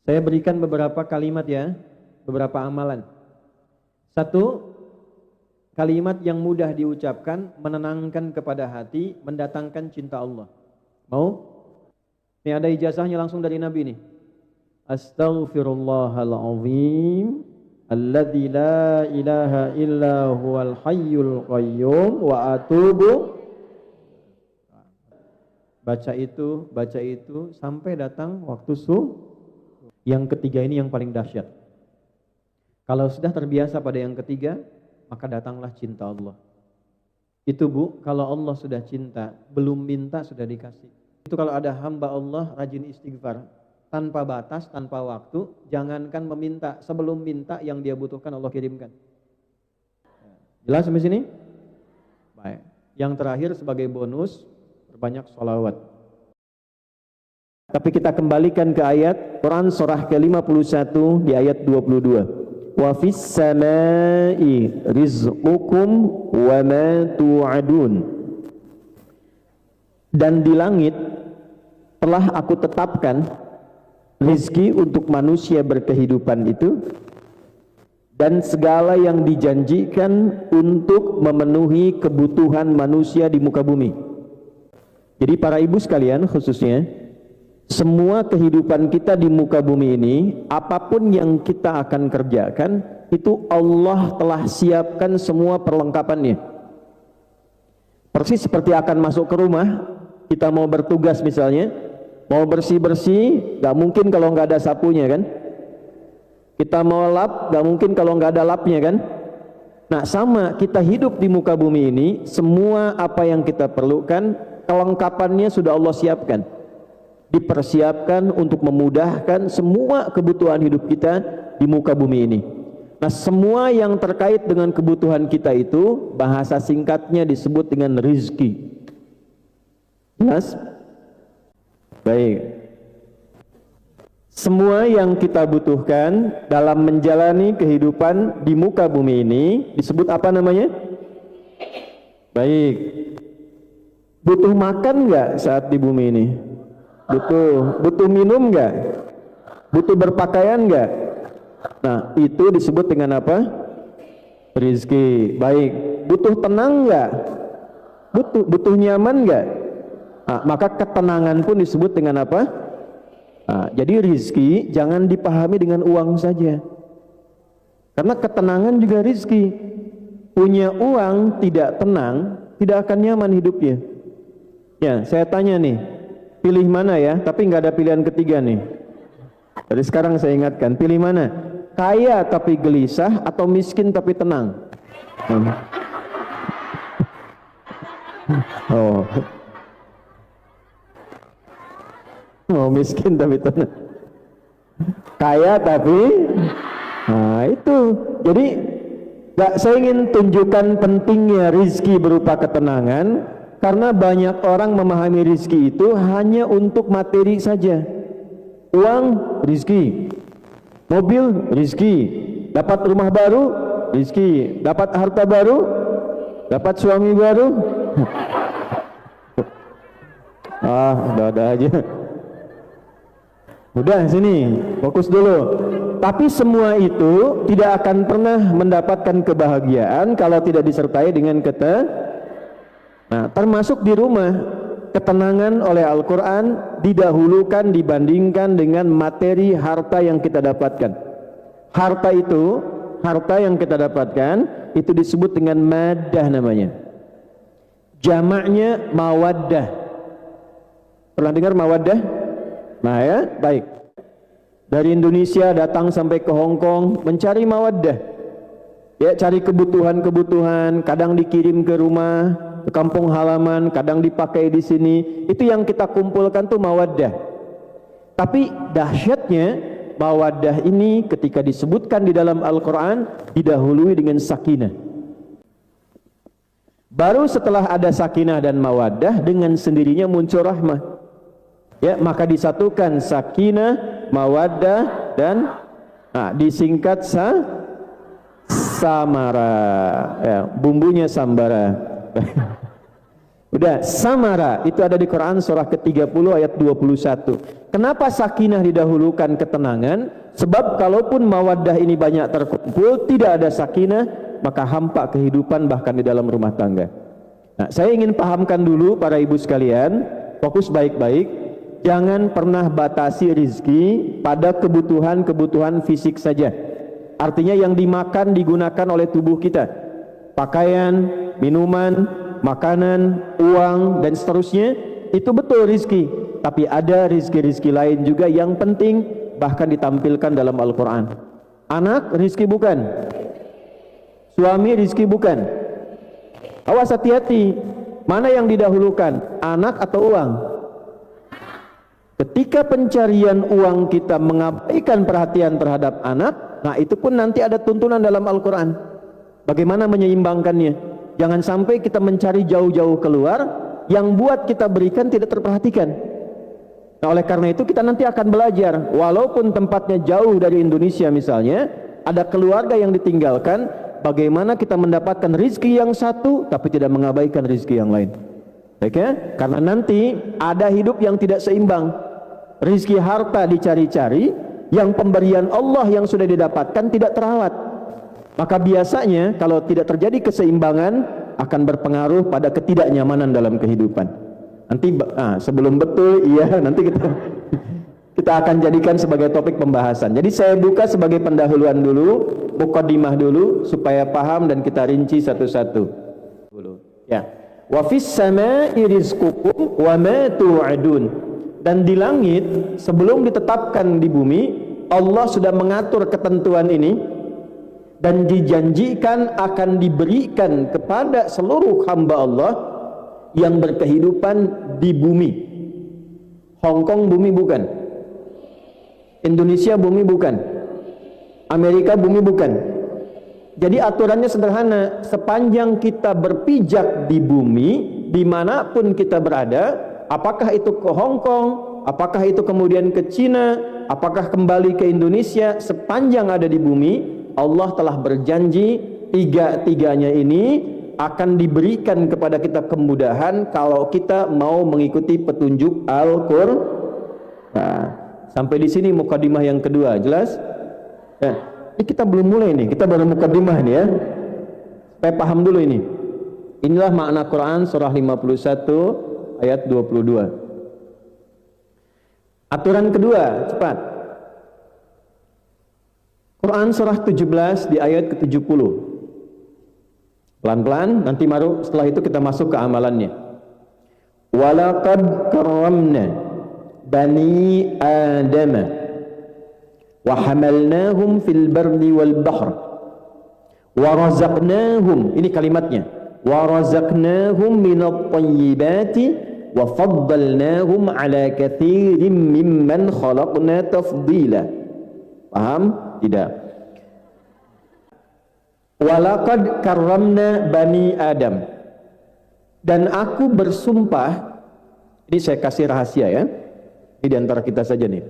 Saya berikan beberapa kalimat ya, beberapa amalan. Satu, kalimat yang mudah diucapkan, menenangkan kepada hati, mendatangkan cinta Allah. Mau? Ini ada ijazahnya langsung dari Nabi nih. Astaghfirullahalazim alladzi la ilaha illa huwal hayyul qayyum wa atubu. Baca itu sampai datang waktu subuh. Yang ketiga ini yang paling dahsyat. Kalau sudah terbiasa pada yang ketiga, maka datanglah cinta Allah. Itu Bu, kalau Allah sudah cinta, belum minta sudah dikasih. Itu kalau ada hamba Allah rajin istighfar, tanpa batas, tanpa waktu, jangankan meminta, sebelum minta yang dia butuhkan Allah kirimkan. Jelas sampai sini? Baik. Yang terakhir sebagai bonus, berbanyak sholawat. Tapi kita kembalikan ke ayat Quran surah ke-51 di ayat 22. Wa fis samai rizqukum wa ma tu'adun. Dan di langit telah aku tetapkan rizki untuk manusia berkehidupan itu dan segala yang dijanjikan untuk memenuhi kebutuhan manusia di muka bumi. Jadi para ibu sekalian khususnya, semua kehidupan kita di muka bumi ini, apapun yang kita akan kerjakan, itu Allah telah siapkan semua perlengkapannya. Persis seperti akan masuk ke rumah, kita mau bertugas misalnya, mau bersih-bersih, gak mungkin kalau gak ada sapunya kan? Kita mau lap, gak mungkin kalau gak ada lapnya kan? Nah sama, kita hidup di muka bumi ini, semua apa yang kita perlukan, kelengkapannya sudah Allah siapkan. Dipersiapkan untuk memudahkan semua kebutuhan hidup kita di muka bumi ini. Nah, semua yang terkait dengan kebutuhan kita itu bahasa singkatnya disebut dengan rizki. Jelas? Baik. Semua yang kita butuhkan dalam menjalani kehidupan di muka bumi ini disebut apa namanya? Baik. Butuh makan nggak saat di bumi ini? Butuh minum enggak? Butuh berpakaian enggak? Nah, itu disebut dengan apa? Rizki. Baik. Butuh tenang enggak? Butuh nyaman enggak? Nah, maka ketenangan pun disebut dengan apa? Nah, jadi rizki jangan dipahami dengan uang saja. Karena ketenangan juga rizki. Punya uang tidak tenang, tidak akan nyaman hidupnya. Ya, saya tanya nih. Pilih mana ya, tapi nggak ada pilihan ketiga nih. Dari sekarang saya ingatkan, pilih mana? Kaya tapi gelisah atau miskin tapi tenang? Oh, miskin tapi tenang. Kaya tapi, nah itu. Jadi, saya ingin tunjukkan pentingnya rizki berupa ketenangan. Karena banyak orang memahami rizki itu hanya untuk materi saja. Uang, rizki. Mobil, rizki. Dapat rumah baru, rizki. Dapat harta baru, dapat suami baru. Udah aja. Udah sini, fokus dulu. Tapi semua itu tidak akan pernah mendapatkan kebahagiaan kalau tidak disertai dengan Nah, termasuk di rumah, ketenangan oleh Al-Quran didahulukan dibandingkan dengan materi harta yang kita dapatkan. Harta yang kita dapatkan, itu disebut dengan maddah namanya. Jamaknya mawaddah. Pernah dengar mawaddah? Nah ya, baik. Dari Indonesia datang sampai ke Hong Kong mencari mawaddah. Ya, cari kebutuhan-kebutuhan, kadang dikirim ke rumah, ke kampung halaman, kadang dipakai di sini. Itu yang kita kumpulkan tuh mawaddah. Tapi dahsyatnya mawaddah ini ketika disebutkan di dalam Al-Quran didahului dengan sakinah. Baru setelah ada sakinah dan mawaddah, dengan sendirinya muncul rahmah. Ya, maka disatukan sakinah, mawaddah dan disingkat samara. Ya, bumbunya sambara. Udah, samara itu ada di Quran surah ke-30 ayat 21. Kenapa sakinah didahulukan ketenangan? Sebab kalaupun mawaddah ini banyak terkumpul, tidak ada sakinah, maka hampa kehidupan bahkan di dalam rumah tangga. Nah, saya ingin pahamkan dulu para ibu sekalian, fokus baik-baik, jangan pernah batasi rizki pada kebutuhan-kebutuhan fisik saja. Artinya yang dimakan digunakan oleh tubuh kita, pakaian, minuman, makanan, uang, dan seterusnya, itu betul rizki. Tapi ada rizki-rizki lain juga yang penting, bahkan ditampilkan dalam Al-Quran. Anak rizki bukan, suami rizki bukan. Awas, hati-hati, mana yang didahulukan, anak atau uang? Ketika pencarian uang kita mengabaikan perhatian terhadap anak, nah itu pun nanti ada tuntunan dalam Al-Quran. Bagaimana menyeimbangkannya? Jangan sampai kita mencari jauh-jauh keluar, yang buat kita berikan tidak terperhatikan. Nah, oleh karena itu kita nanti akan belajar, walaupun tempatnya jauh dari Indonesia misalnya, ada keluarga yang ditinggalkan, bagaimana kita mendapatkan rizki yang satu, tapi tidak mengabaikan rizki yang lain. Oke? Karena nanti ada hidup yang tidak seimbang. Rizki harta dicari-cari, yang pemberian Allah yang sudah didapatkan tidak terawat. Maka biasanya kalau tidak terjadi keseimbangan, akan berpengaruh pada ketidaknyamanan dalam kehidupan. Nanti sebelum betul, iya, nanti kita akan jadikan sebagai topik pembahasan. Jadi saya buka sebagai pendahuluan dulu, muqaddimah dulu supaya paham dan kita rinci satu-satu. Ya. Wa fis samaa'i rizqukum wa ma tu'adun. Dan di langit sebelum ditetapkan di bumi, Allah sudah mengatur ketentuan ini dan dijanjikan akan diberikan kepada seluruh hamba Allah yang berkehidupan di bumi. Hong Kong bumi bukan, Indonesia bumi bukan, Amerika bumi bukan. Jadi aturannya sederhana, sepanjang kita berpijak di bumi, dimanapun kita berada, apakah itu ke Hong Kong, apakah itu kemudian ke Cina, apakah kembali ke Indonesia, sepanjang ada di bumi, Allah telah berjanji tiga-tiganya ini akan diberikan kepada kita kemudahan kalau kita mau mengikuti petunjuk Al-Qur'an. Nah, sampai di sini mukadimah yang kedua, jelas? Ya. Ini kita belum mulai nih, kita baru mukadimah nih ya. Supaya paham dulu ini. Inilah makna Quran surah 51 ayat 22. Aturan kedua, cepat. Quran surah 17 di ayat ke-70. Pelan-pelan, nanti baru setelah itu kita masuk ke amalannya. Walaqad karramna bani Adam wa hamalnahum fil barri wal bahr wa razaqnahum, ini kalimatnya, wa razaqnahum minat thayyibati wa faddalnahum ala katsirin mimman khalaqna tafdila. Paham? Tidak. Walaqad karramna bani Adam, dan aku bersumpah, ini saya kasih rahasia ya, ini diantara kita saja nih.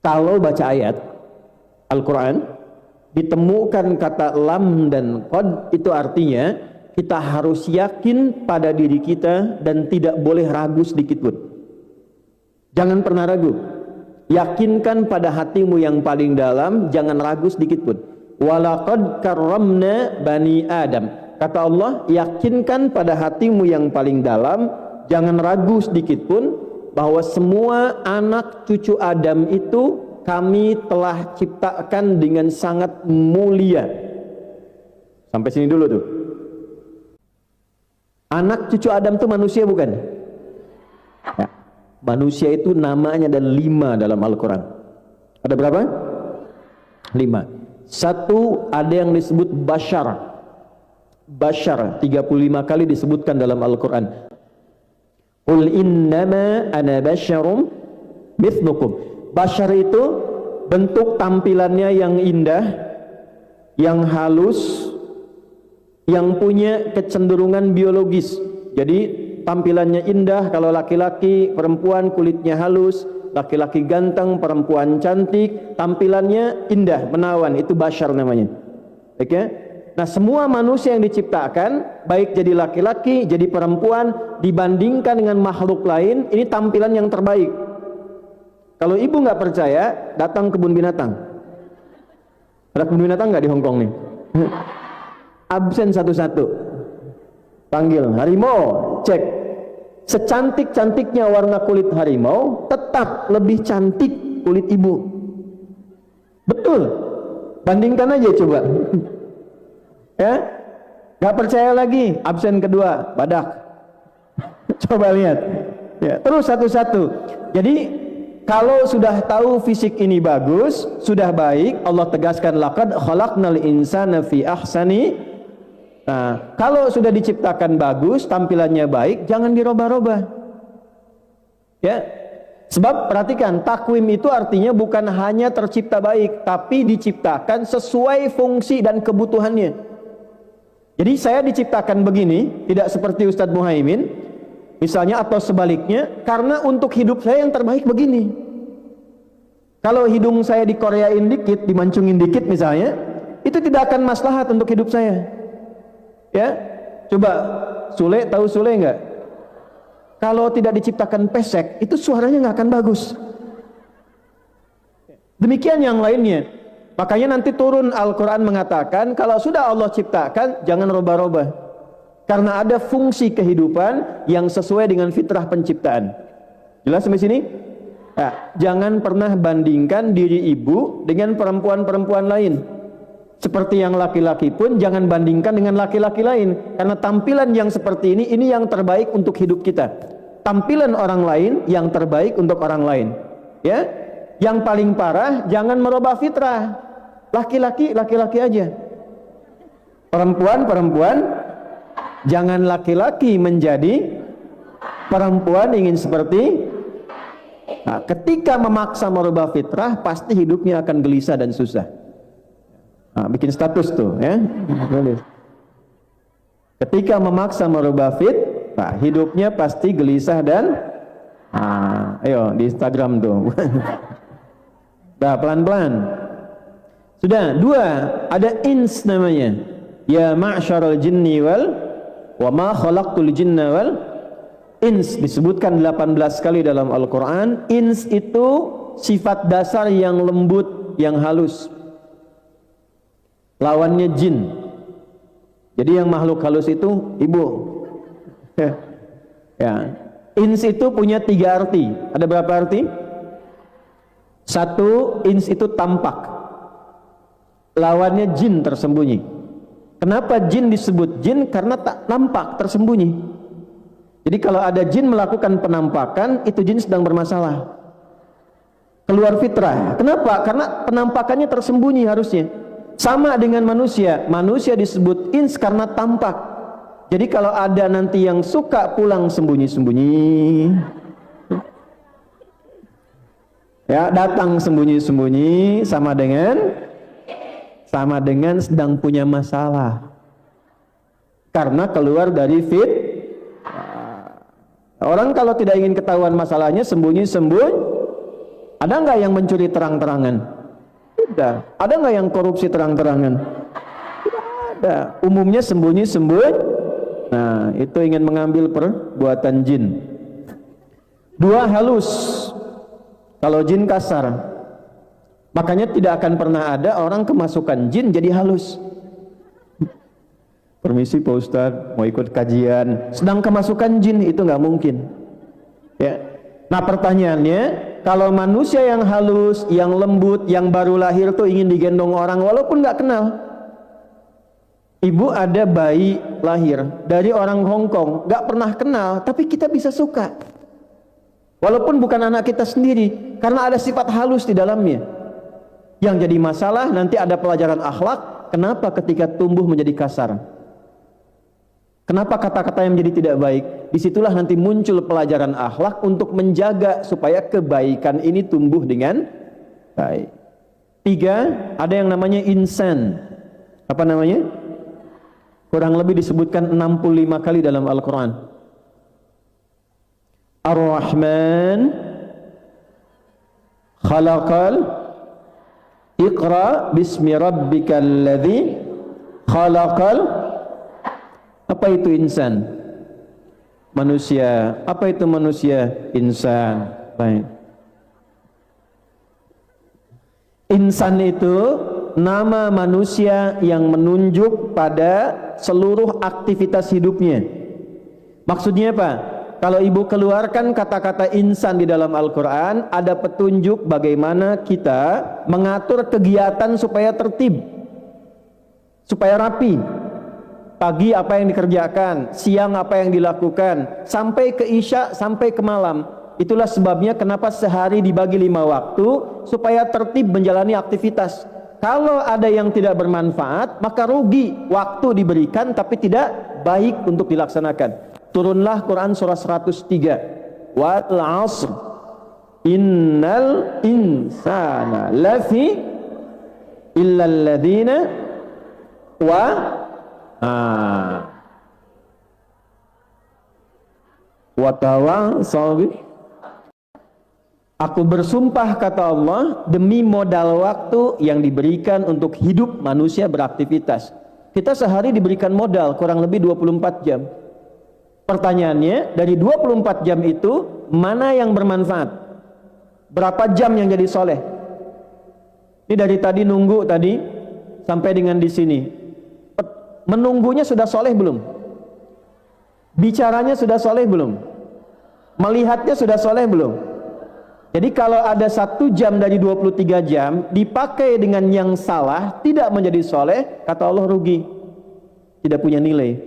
Kalau baca ayat Al-Quran ditemukan kata lam dan qad, itu artinya kita harus yakin pada diri kita dan tidak boleh ragu sedikit pun. Jangan pernah ragu. Yakinkan pada hatimu yang paling dalam, jangan ragu sedikit pun. Walaqad karramna bani Adam. Kata Allah, yakinkan pada hatimu yang paling dalam, jangan ragu sedikit pun bahwa semua anak cucu Adam itu kami telah ciptakan dengan sangat mulia. Sampai sini dulu tuh. Anak cucu Adam itu manusia bukan? Ya. Manusia itu namanya ada 5 dalam Al-Quran. Ada berapa? 5. Satu, ada yang disebut bashar. Bashar 35 kali disebutkan dalam Al-Quran. Qul innama ana basyarum mithlukum. Bashar itu bentuk tampilannya yang indah, yang halus, yang punya kecenderungan biologis. Jadi tampilannya indah kalau laki-laki, perempuan kulitnya halus, laki-laki ganteng, perempuan cantik, tampilannya indah, menawan, itu bashar namanya. Oke? Nah, semua manusia yang diciptakan, baik jadi laki-laki, jadi perempuan, dibandingkan dengan makhluk lain, ini tampilan yang terbaik. Kalau ibu nggak percaya, datang kebun binatang. Ada kebun binatang nggak di Hong Kong nih? Absen satu-satu. Panggil harimau, cek. Secantik-cantiknya warna kulit harimau, tetap lebih cantik kulit ibu. Betul. Bandingkan aja coba. Ya, nggak percaya lagi, absen kedua, badak. Coba lihat. Ya, terus satu-satu. Jadi kalau sudah tahu fisik ini bagus, sudah baik, Allah tegaskan laqad khalaqnal insana fi ahsani. Nah, kalau sudah diciptakan bagus, tampilannya baik, jangan dirubah-rubah. Ya. Sebab perhatikan, takwim itu artinya bukan hanya tercipta baik, tapi diciptakan sesuai fungsi dan kebutuhannya. Jadi saya diciptakan begini, tidak seperti Ustadz Muhaimin, misalnya, atau sebaliknya, karena untuk hidup saya yang terbaik begini. Kalau hidung saya dikoreain dikit, dimancungin dikit misalnya, itu tidak akan maslahat untuk hidup saya. Ya, coba Sule, tahu Sule nggak? Kalau tidak diciptakan pesek, itu suaranya nggak akan bagus. Demikian yang lainnya. Makanya nanti turun Al-Quran mengatakan, kalau sudah Allah ciptakan, jangan robah-robah. Karena ada fungsi kehidupan yang sesuai dengan fitrah penciptaan. Jelas sampai sini? Nah, jangan pernah bandingkan diri ibu dengan perempuan-perempuan lain. Seperti yang laki-laki pun jangan bandingkan dengan laki-laki lain. Karena tampilan yang seperti ini yang terbaik untuk hidup kita. Tampilan orang lain yang terbaik untuk orang lain. Ya, yang paling parah jangan merubah fitrah. Laki-laki, laki-laki aja. Perempuan, jangan laki-laki menjadi perempuan ingin seperti. Nah, ketika memaksa merubah fitrah, pasti hidupnya akan gelisah dan susah. Nah, bikin status tuh, ya. Ketika memaksa merubah fitrah, hidupnya pasti gelisah dan, ayo di Instagram tuh. Nah, pelan-pelan. Sudah, dua, ada ins namanya. Ya ma'syarul jinni wal wa ma khalaqtul jinna wal ins, disebutkan 18 kali dalam Al-Quran. Ins itu sifat dasar yang lembut, yang halus. Lawannya jin. Jadi yang makhluk halus itu ibu. Ya. Ins itu punya 3 arti. Ada berapa arti? 1, ins itu tampak. Lawannya jin, tersembunyi. Kenapa jin disebut jin? Karena tak nampak, tersembunyi. Jadi kalau ada jin melakukan penampakan, itu jin sedang bermasalah. Keluar fitrah. Kenapa? Karena penampakannya tersembunyi harusnya. Sama dengan manusia. Manusia disebut ins karena tampak. Jadi kalau ada nanti yang suka pulang sembunyi-sembunyi, ya, datang sembunyi-sembunyi, sama dengan sedang punya masalah. Karena keluar dari fit. Orang kalau tidak ingin ketahuan masalahnya, sembunyi-sembunyi. Ada nggak yang mencuri terang-terangan? Tidak. Ada nggak yang korupsi terang-terangan? Tidak ada. Umumnya sembunyi-sembunyi. Nah, itu ingin mengambil perbuatan jin. 2, halus. Kalau jin kasar. Makanya tidak akan pernah ada orang kemasukan jin jadi halus. Permisi Pak Ustadz, mau ikut kajian, sedang kemasukan jin, itu nggak mungkin. Ya. Nah, pertanyaannya, kalau manusia yang halus, yang lembut, yang baru lahir tuh ingin digendong orang walaupun nggak kenal. Ibu ada bayi lahir dari orang Hong Kong, nggak pernah kenal, tapi kita bisa suka. Walaupun bukan anak kita sendiri, karena ada sifat halus di dalamnya. Yang jadi masalah nanti ada pelajaran akhlak. Kenapa ketika tumbuh menjadi kasar? Kenapa kata-kata yang menjadi tidak baik? Disitulah nanti muncul pelajaran akhlak untuk menjaga supaya kebaikan ini tumbuh dengan baik. 3, ada yang namanya insan. Apa namanya? Kurang lebih disebutkan 65 kali dalam Al-Quran. Ar-Rahman khalaqal Iqra bismi rabbikal ladzi Khalaqal, apa itu insan? Manusia. Apa itu manusia? Insan. Baik. Insan itu nama manusia yang menunjuk pada seluruh aktivitas hidupnya. Maksudnya apa? Kalau ibu keluarkan kata-kata insan di dalam Al-Quran, ada petunjuk bagaimana kita mengatur kegiatan supaya tertib, supaya rapi. Pagi apa yang dikerjakan, siang apa yang dilakukan, sampai ke isya, sampai ke malam. Itulah sebabnya kenapa sehari dibagi 5 waktu, supaya tertib menjalani aktivitas. Kalau ada yang tidak bermanfaat, maka rugi. Waktu diberikan tapi tidak baik untuk dilaksanakan. Turunlah Quran surah 103. Wal 'asr innal insana lafi illal ladzina wa watawasaw. Aku bersumpah, kata Allah, demi modal waktu yang diberikan untuk hidup manusia beraktivitas. Kita sehari diberikan modal kurang lebih 24 jam. Pertanyaannya, dari 24 jam itu mana yang bermanfaat? Berapa jam yang jadi soleh? Ini dari tadi nunggu tadi sampai dengan di sini. Menunggunya sudah soleh belum? Bicaranya sudah soleh belum? Melihatnya sudah soleh belum? Jadi kalau ada 1 jam dari 23 jam dipakai dengan yang salah, tidak menjadi soleh, kata Allah rugi, tidak punya nilai.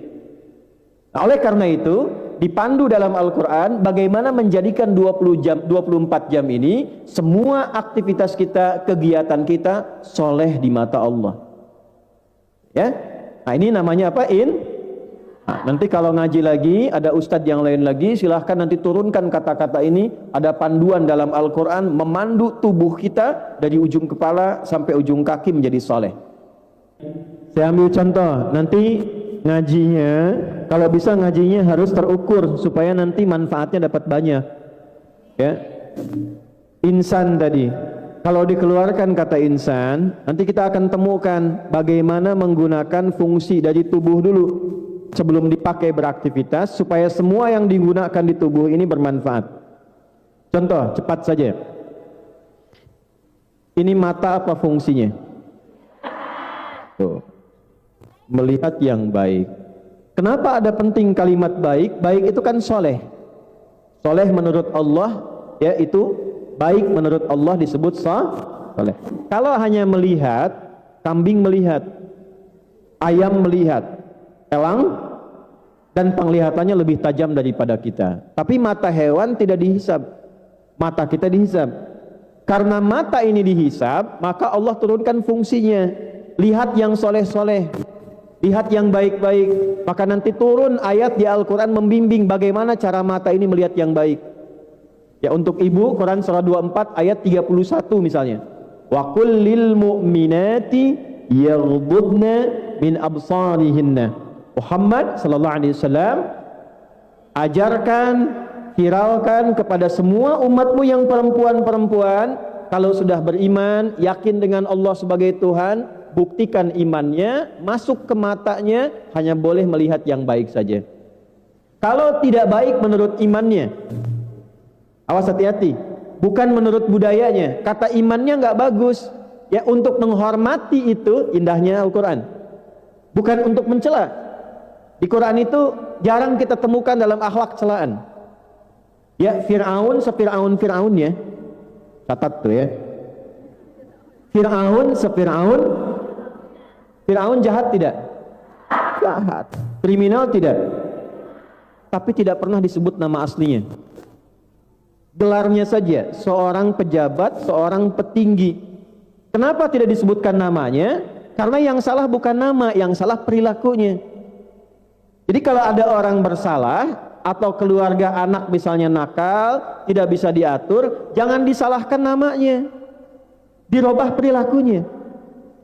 Nah, oleh karena itu dipandu dalam Al-Quran bagaimana menjadikan 20 jam, 24 jam ini semua aktivitas kita, kegiatan kita soleh di mata Allah. Ya, nah ini namanya apa? Nah, nanti kalau ngaji lagi ada ustadz yang lain lagi, silahkan nanti turunkan kata-kata ini. Ada panduan dalam Al-Quran memandu tubuh kita dari ujung kepala sampai ujung kaki menjadi soleh. Saya ambil contoh, nanti ngajinya, kalau bisa ngajinya harus terukur supaya nanti manfaatnya dapat banyak. Ya, insan tadi, kalau dikeluarkan kata insan, nanti kita akan temukan bagaimana menggunakan fungsi dari tubuh dulu sebelum dipakai beraktivitas supaya semua yang digunakan di tubuh ini bermanfaat. Contoh, cepat saja. Ini mata apa fungsinya? Tuh. Melihat yang baik. Kenapa ada penting kalimat baik? Baik itu kan soleh. Soleh menurut Allah, ya itu baik menurut Allah disebut soleh. Kalau hanya melihat, kambing melihat, ayam melihat, elang, dan penglihatannya lebih tajam daripada kita. Tapi mata hewan tidak dihisab, mata kita dihisab. Karena mata ini dihisab, maka Allah turunkan fungsinya. Lihat yang soleh-soleh, lihat yang baik-baik. Maka nanti turun ayat di Al-Quran membimbing bagaimana cara mata ini melihat yang baik. Ya, untuk ibu, Quran surah 24 ayat 31 misalnya. Wa qul lil mu'minati yaghdudna min absarihinna. Muhammad sallallahu alaihi wasallam, ajarkan, viralkan kepada semua umatmu yang perempuan-perempuan, kalau sudah beriman, yakin dengan Allah sebagai Tuhan, buktikan imannya, masuk ke matanya, hanya boleh melihat yang baik saja. Kalau tidak baik menurut imannya, awas hati-hati, bukan menurut budayanya, kata imannya nggak bagus, ya untuk menghormati itu indahnya Al-Quran, bukan untuk mencela. Di Quran itu jarang kita temukan dalam akhlak celaan. Ya, Fir'aun Fir'aun ya, catat tuh ya, Fir'aun jahat tidak? Jahat. Kriminal tidak? Tapi tidak pernah disebut nama aslinya. Gelarnya saja, seorang pejabat, seorang petinggi. Kenapa tidak disebutkan namanya? Karena yang salah bukan nama, yang salah perilakunya. Jadi kalau ada orang bersalah, atau keluarga anak misalnya nakal, tidak bisa diatur, jangan disalahkan namanya, dirubah perilakunya.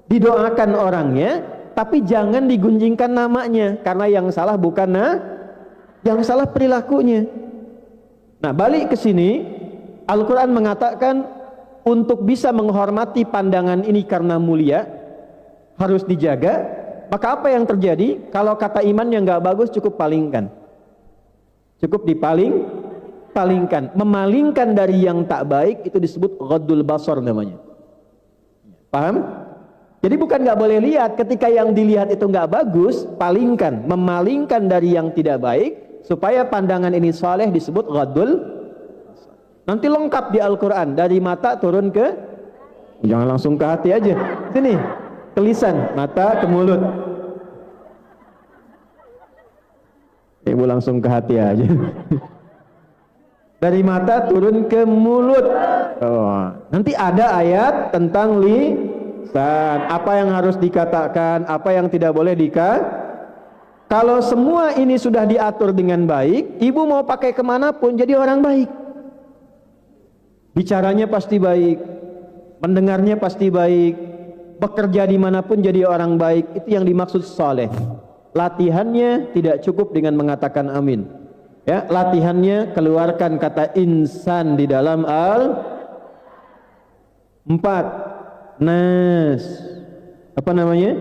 Didoakan orangnya, tapi jangan digunjingkan namanya, karena yang salah bukan yang salah perilakunya. Nah, balik ke sini, Al-Quran mengatakan untuk bisa menghormati pandangan ini karena mulia, harus dijaga, Maka apa yang terjadi? Kalau kata iman yang nggak bagus cukup palingkan. Cukup palingkan. Memalingkan dari yang tak baik itu disebut ghaddul basar namanya. Paham? Jadi bukan nggak boleh lihat, ketika yang dilihat itu nggak bagus, palingkan, memalingkan dari yang tidak baik supaya pandangan ini saleh disebut ghaddul. Nanti lengkap di Al-Quran, dari mata turun ke, jangan langsung ke hati aja, sini, ke lisan, mata ke mulut. Ibu langsung ke hati aja. Dari mata turun ke mulut. Oh, nanti ada ayat tentang lisan, apa yang harus dikatakan, apa yang tidak boleh Kalau semua ini sudah diatur dengan baik, ibu mau pakai kemanapun jadi orang baik. Bicaranya pasti baik, mendengarnya pasti baik, bekerja dimanapun jadi orang baik. Itu yang dimaksud saleh. Latihannya tidak cukup dengan mengatakan amin. Ya, latihannya keluarkan kata insan di dalam nas. Apa namanya?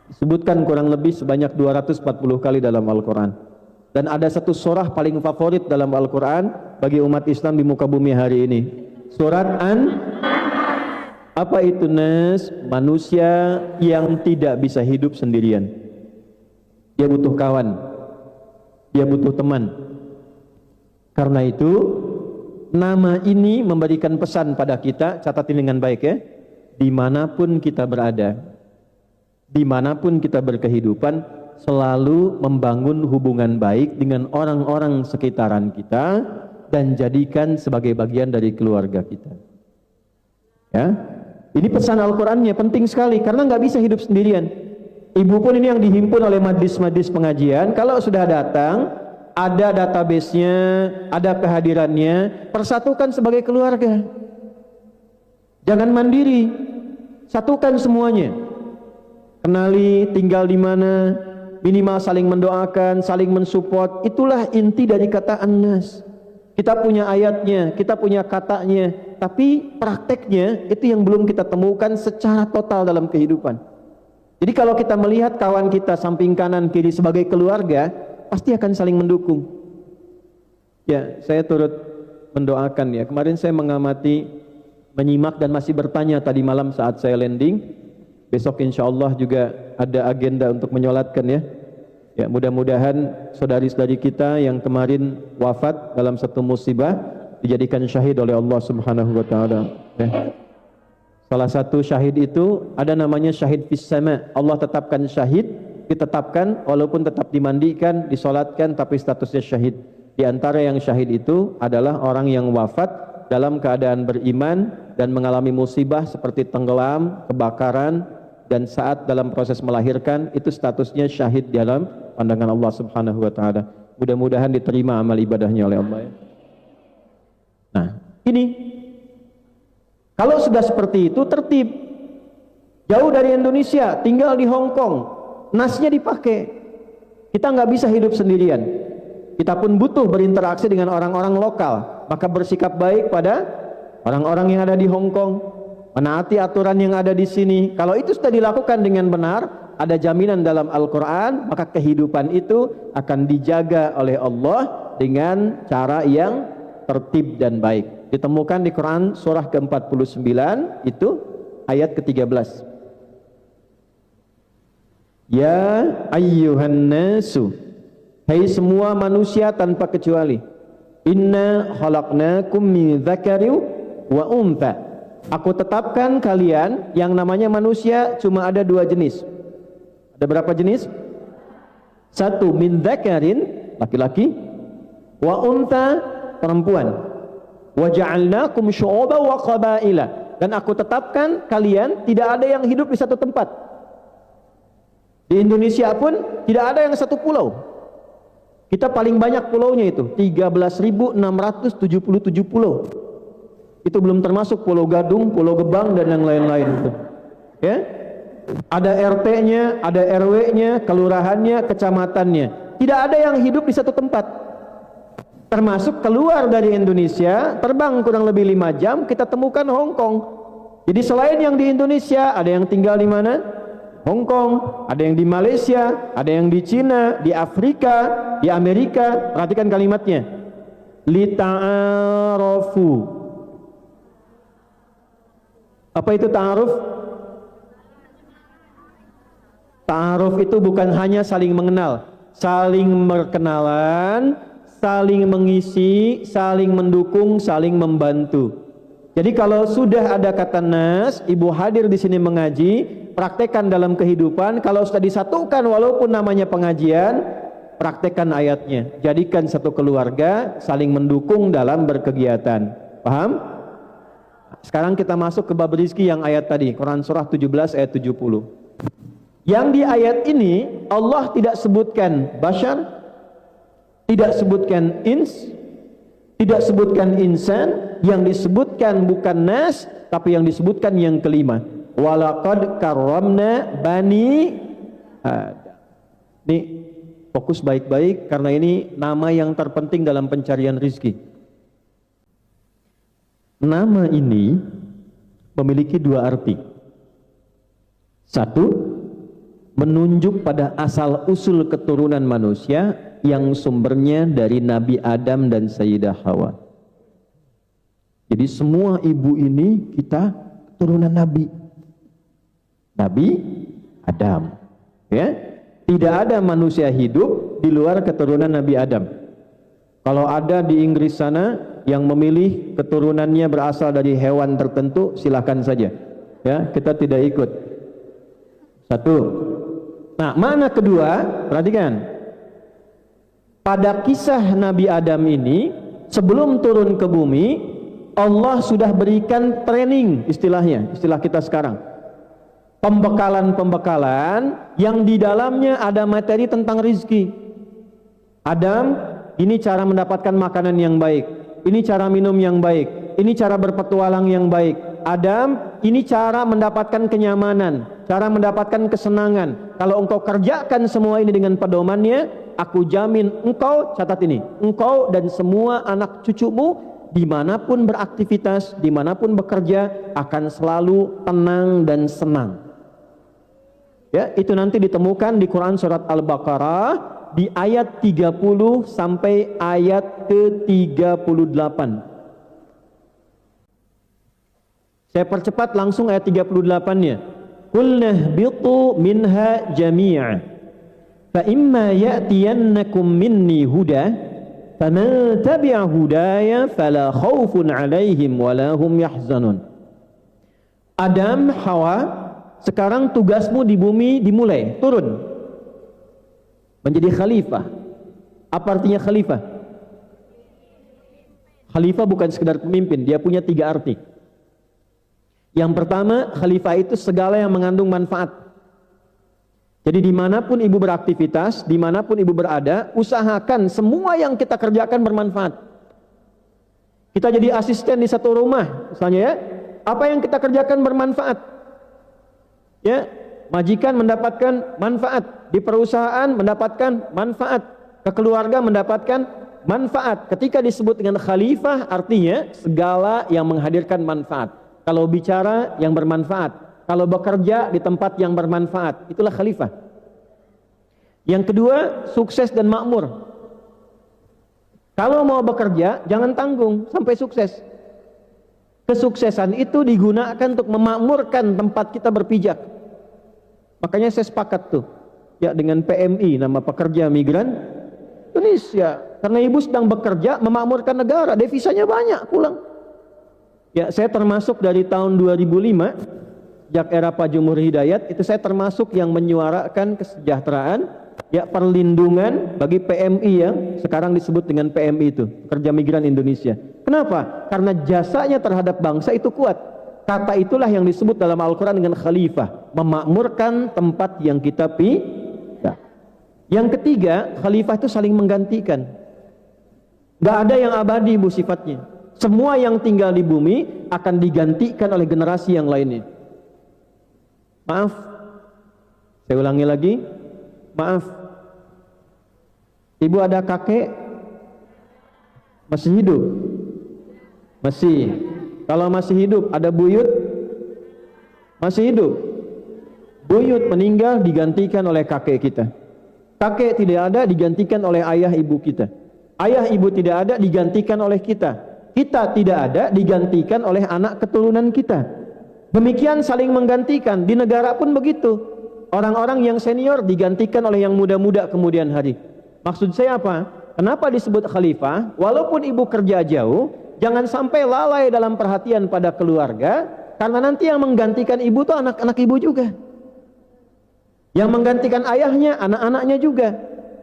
Disebutkan kurang lebih sebanyak 240 kali dalam Al-Quran. Dan ada satu surah paling favorit dalam Al-Quran bagi umat Islam di muka bumi hari ini. Surat apa itu nas? Manusia yang tidak bisa hidup sendirian. Dia butuh kawan. Dia butuh teman. Karena itu nama ini memberikan pesan pada kita, catatin dengan baik ya, dimanapun kita berada, dimanapun kita berkehidupan, selalu membangun hubungan baik dengan orang-orang sekitaran kita dan jadikan sebagai bagian dari keluarga kita. Ya, ini pesan Al-Qurannya penting sekali karena nggak bisa hidup sendirian. Ibu pun ini yang dihimpun oleh majlis-majlis pengajian, kalau sudah datang, ada database-nya, ada kehadirannya, persatukan sebagai keluarga. Jangan mandiri, satukan semuanya. Kenali tinggal di mana, minimal saling mendoakan, saling mensupport. Itulah inti dari kata an-nas. Kita punya ayatnya, kita punya katanya, tapi prakteknya itu yang belum kita temukan secara total dalam kehidupan. Jadi kalau kita melihat kawan kita samping kanan kiri sebagai keluarga, pasti akan saling mendukung. Ya, saya turut mendoakan ya. Kemarin saya mengamati, menyimak dan masih bertanya tadi malam saat saya landing. Besok insya Allah juga ada agenda untuk menyolatkan ya. Ya, mudah-mudahan saudari-saudari kita yang kemarin wafat dalam satu musibah dijadikan syahid oleh Allah Subhanahu wa taala. Ya. Salah satu syahid itu ada namanya syahid fis sama. Allah tetapkan syahid, ditetapkan walaupun tetap dimandikan, disolatkan tapi statusnya syahid. Di antara yang syahid itu adalah orang yang wafat dalam keadaan beriman dan mengalami musibah seperti tenggelam, kebakaran, dan saat dalam proses melahirkan itu statusnya syahid dalam pandangan Allah Subhanahu wa taala. Mudah-mudahan diterima amal ibadahnya oleh Allah ya. Nah, ini kalau sudah seperti itu tertib. Jauh dari Indonesia, tinggal di Hong Kong, nasnya dipakai. Kita nggak bisa hidup sendirian. Kita pun butuh berinteraksi dengan orang-orang lokal. Maka bersikap baik pada orang-orang yang ada di Hong Kong, menaati aturan yang ada di sini. Kalau itu sudah dilakukan dengan benar, ada jaminan dalam Al-Quran, maka kehidupan itu akan dijaga oleh Allah dengan cara yang tertib dan baik. Ditemukan di Quran surah ke-49 itu ayat ke-13. Ya ayyuhan nasu, hai semua manusia tanpa kecuali, inna khalaqnakum min dzakari wa untha. Aku tetapkan kalian yang namanya manusia cuma ada dua jenis. Ada berapa jenis? Satu, min dzakarin, laki-laki, wa untha, perempuan. Wa ja'alnakum syu'uban wa qabaila, dan aku tetapkan kalian tidak ada yang hidup di satu tempat. Di Indonesia pun tidak ada yang satu pulau. Kita paling banyak pulaunya itu 13.677 pulau. Itu belum termasuk Pulau Gadung, Pulau Gebang dan yang lain-lain itu. Ya? Ada RT-nya, ada RW-nya, kelurahannya, kecamatannya. Tidak ada yang hidup di satu tempat. Termasuk keluar dari Indonesia, terbang kurang lebih 5 jam, kita temukan Hong Kong. Jadi selain yang di Indonesia, ada yang tinggal di mana? Hong Kong, ada yang di Malaysia, ada yang di Cina, di Afrika, di Amerika. Perhatikan kalimatnya. Lita'arafu. Apa itu ta'aruf? Ta'aruf itu bukan hanya saling mengenal, saling berkenalan, saling mengisi, saling mendukung, saling membantu. Jadi kalau sudah ada kata nas, ibu hadir di sini mengaji, praktekkan dalam kehidupan. Kalau sudah disatukan walaupun namanya pengajian, praktekkan ayatnya. Jadikan satu keluarga saling mendukung dalam berkegiatan. Paham? Sekarang kita masuk ke bab rizki yang ayat tadi, Quran surah 17 ayat 70. Yang di ayat ini Allah tidak sebutkan bashar, tidak sebutkan ins, tidak sebutkan insan. Yang disebutkan bukan nas, tapi yang disebutkan yang kelima. Walaqad karramna bani Adam. Ini fokus baik-baik karena ini nama yang terpenting dalam pencarian rizki. Nama ini memiliki dua arti. Satu, menunjuk pada asal usul keturunan manusia yang sumbernya dari Nabi Adam dan Sayyidah Hawa. Jadi semua ibu ini kita keturunan Nabi Adam, ya. Tidak ada manusia hidup di luar keturunan Nabi Adam. Kalau ada di Inggris sana yang memilih keturunannya berasal dari hewan tertentu, silakan saja, ya, kita tidak ikut. Satu. Nah, makna kedua, perhatikan. Pada kisah Nabi Adam ini, sebelum turun ke bumi, Allah sudah berikan training, istilahnya, istilah kita sekarang. Pembekalan-pembekalan yang di dalamnya ada materi tentang rizki. Adam, ini cara mendapatkan makanan yang baik. Ini cara minum yang baik. Ini cara berpetualang yang baik. Adam, ini cara mendapatkan kenyamanan, cara mendapatkan kesenangan. Kalau engkau kerjakan semua ini dengan pedomannya, aku jamin engkau, catat ini, engkau dan semua anak cucumu dimanapun beraktivitas, dimanapun bekerja akan selalu tenang dan senang. Ya, itu nanti ditemukan di Quran surat Al-Baqarah di ayat 30 sampai ayat ke-38. Saya percepat langsung ayat 38-nya. Qulna bitu minha jami'a fa imma ya'tiyannakum minni huda faman tabi'a hudaya fala khaufun 'alaihim wala hum yahzanun. Adam, Hawa, sekarang tugasmu di bumi dimulai, turun menjadi khalifah. Apa artinya khalifah? Khalifah bukan sekedar pemimpin, dia punya tiga arti. Yang pertama, khalifah itu segala yang mengandung manfaat. Jadi dimanapun ibu beraktivitas, dimanapun ibu berada, usahakan semua yang kita kerjakan bermanfaat. Kita jadi asisten di satu rumah, misalnya, ya, apa yang kita kerjakan bermanfaat. Ya, majikan mendapatkan manfaat, di perusahaan mendapatkan manfaat, ke keluarga mendapatkan manfaat. Ketika disebut dengan khalifah, artinya segala yang menghadirkan manfaat. Kalau bicara yang bermanfaat, kalau bekerja di tempat yang bermanfaat, itulah khalifah. Yang kedua, sukses dan makmur. Kalau mau bekerja, jangan tanggung sampai sukses. Kesuksesan itu digunakan untuk memakmurkan tempat kita berpijak. Makanya saya sepakat tuh, ya, dengan PMI, nama pekerja migran Indonesia. Karena ibu sedang bekerja memakmurkan negara, devisanya banyak pulang. Ya, saya termasuk dari tahun 2005, sejak era Pak Jumhur Hidayat, itu saya termasuk yang menyuarakan kesejahteraan, ya, perlindungan bagi PMI yang sekarang disebut dengan PMI itu, Pekerja Migran Indonesia. Kenapa? Karena jasanya terhadap bangsa itu kuat. Kata itulah yang disebut dalam Al-Quran dengan khalifah, memakmurkan tempat yang kita pindah. Yang ketiga, khalifah itu saling menggantikan. Gak ada yang abadi bu sifatnya. Semua yang tinggal di bumi akan digantikan oleh generasi yang lainnya. Maaf, saya ulangi lagi, maaf. Ibu ada kakek masih hidup? Masih. Kalau masih hidup, ada buyut? Masih hidup. Buyut meninggal digantikan oleh kakek kita. Kakek tidak ada digantikan oleh ayah ibu kita. Ayah ibu tidak ada digantikan oleh kita. Kita tidak ada digantikan oleh anak keturunan kita. Demikian saling menggantikan. Di negara pun begitu. Orang-orang yang senior digantikan oleh yang muda-muda kemudian hari. Maksud saya apa? Kenapa disebut khalifah? Walaupun ibu kerja jauh, jangan sampai lalai dalam perhatian pada keluarga, karena nanti yang menggantikan ibu itu anak-anak ibu juga. Yang menggantikan ayahnya, anak-anaknya juga.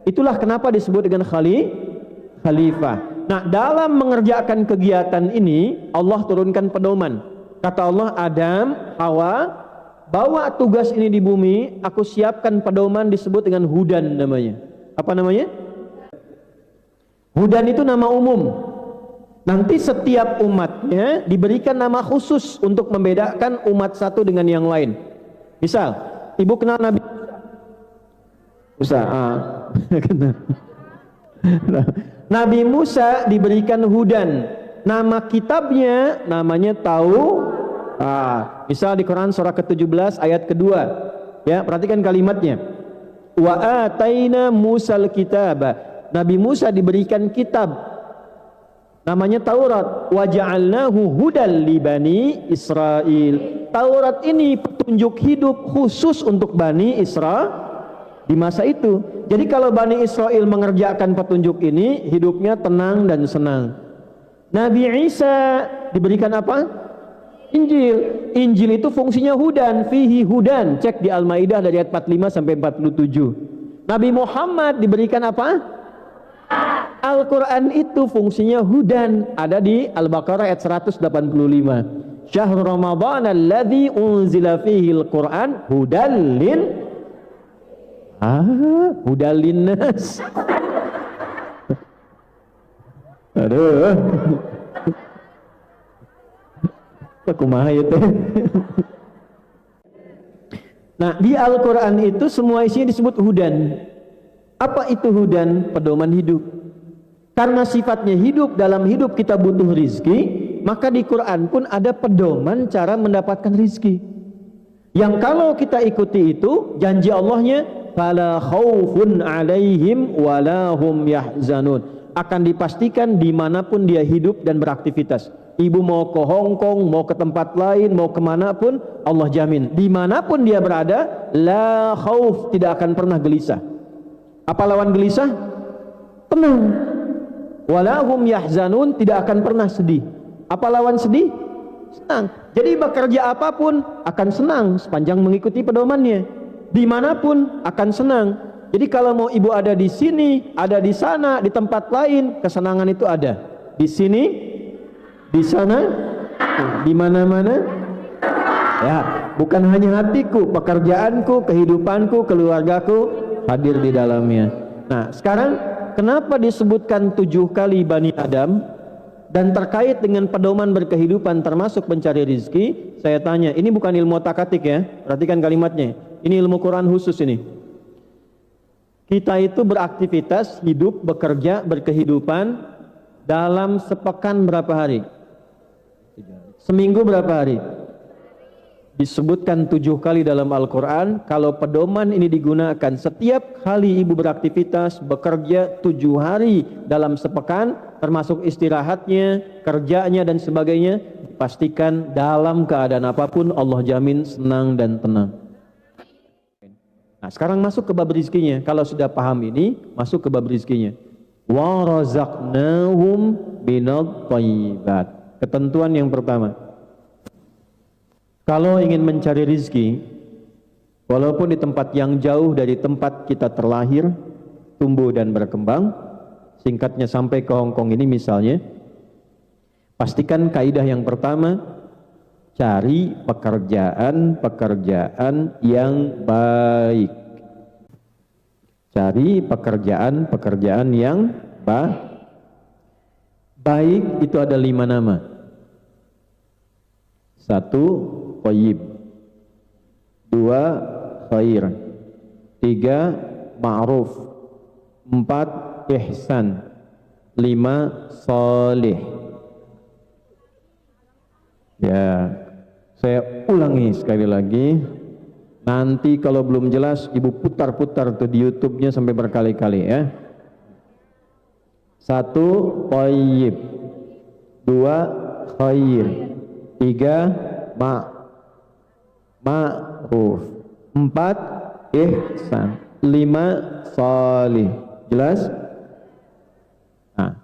Itulah kenapa disebut dengan khalifah. Nah, dalam mengerjakan kegiatan ini, Allah turunkan pedoman. Kata Allah, Adam, Hawa, bawa tugas ini di bumi, aku siapkan pedoman disebut dengan hudan namanya. Apa namanya? Hudan itu nama umum. Nanti setiap umatnya diberikan nama khusus untuk membedakan umat satu dengan yang lain. Misal, ibu kenal Nabi Musa. Nabi Musa diberikan hudan. Nama kitabnya namanya misal di Quran surah ke-17 ayat kedua. Ya, perhatikan kalimatnya. Wa ataina Musal kitaba. Nabi Musa diberikan kitab namanya Taurat. Wa ja'alnahu hudal li bani Israil. Taurat ini petunjuk hidup khusus untuk Bani Israil di masa itu. Jadi kalau Bani Israel mengerjakan petunjuk ini, hidupnya tenang dan senang. Nabi Isa diberikan apa? Injil. Injil itu fungsinya hudan, fihi hudan. Cek di Al-Maidah dari ayat 45 sampai 47. Nabi Muhammad diberikan apa? Al-Quran itu fungsinya hudan. Ada di Al-Baqarah ayat 185. Syahrul Ramadan alladzi unzila fihi al-Quran hudan hudan linnas. Aduh. Kumaha ya teh. Nah, di Al-Quran itu semua isinya disebut hudan. Apa itu hudan? Pedoman hidup. Karena sifatnya hidup, dalam hidup kita butuh rizki, maka di Quran pun ada pedoman cara mendapatkan rizki. Yang kalau kita ikuti itu, janji Allahnya, fala khaufun alaihim walahum yahzanun. Akan dipastikan dimanapun dia hidup dan beraktivitas. Ibu mau ke Hong Kong, mau ke tempat lain, mau kemanapun, Allah jamin. Dimanapun dia berada, la khauf, tidak akan pernah gelisah. Apa lawan gelisah? Tenang. Walahum yahzanun, tidak akan pernah sedih. Apa lawan sedih? Senang. Jadi bekerja apapun akan senang sepanjang mengikuti pedomannya. Dimanapun akan senang. Jadi kalau mau ibu ada di sini, ada di sana, di tempat lain, kesenangan itu ada. Di sini, di sana, di mana-mana. Ya, bukan hanya hatiku, pekerjaanku, kehidupanku, keluargaku hadir di dalamnya. Nah, sekarang kenapa disebutkan 7 kali Bani Adam dan terkait dengan pedoman berkehidupan termasuk mencari rizki? Saya tanya, ini bukan ilmu otak-atik ya, perhatikan kalimatnya. Ini ilmu Quran khusus ini. Kita itu beraktivitas, hidup, bekerja, berkehidupan dalam sepekan berapa hari? Seminggu berapa hari? Disebutkan 7 kali dalam Al-Quran. Kalau pedoman ini digunakan setiap kali ibu beraktivitas, bekerja 7 hari dalam sepekan, termasuk istirahatnya, kerjanya dan sebagainya, pastikan dalam keadaan apapun Allah jamin senang dan tenang. Nah, sekarang masuk ke bab rizkinya. Kalau sudah paham ini, masuk ke bab rizkinya. Wa razaqnahum minat thayyibat. Ketentuan yang pertama, kalau ingin mencari rizki, walaupun di tempat yang jauh dari tempat kita terlahir, tumbuh dan berkembang, singkatnya sampai ke Hong Kong ini misalnya, pastikan kaidah yang pertama, cari pekerjaan yang baik. Cari pekerjaan yang baik. Itu ada 5 nama. 1, Thayyib. 2, khair. 3, ma'ruf. 4, ihsan. 5, salih. Ya, saya ulangi sekali lagi. Nanti kalau belum jelas, ibu putar-putar tuh di YouTube-nya sampai berkali-kali ya. 1, thayyib. 2, khair. 3, ma'ruf. 4, ihsan. 5, salih. Jelas? Nah,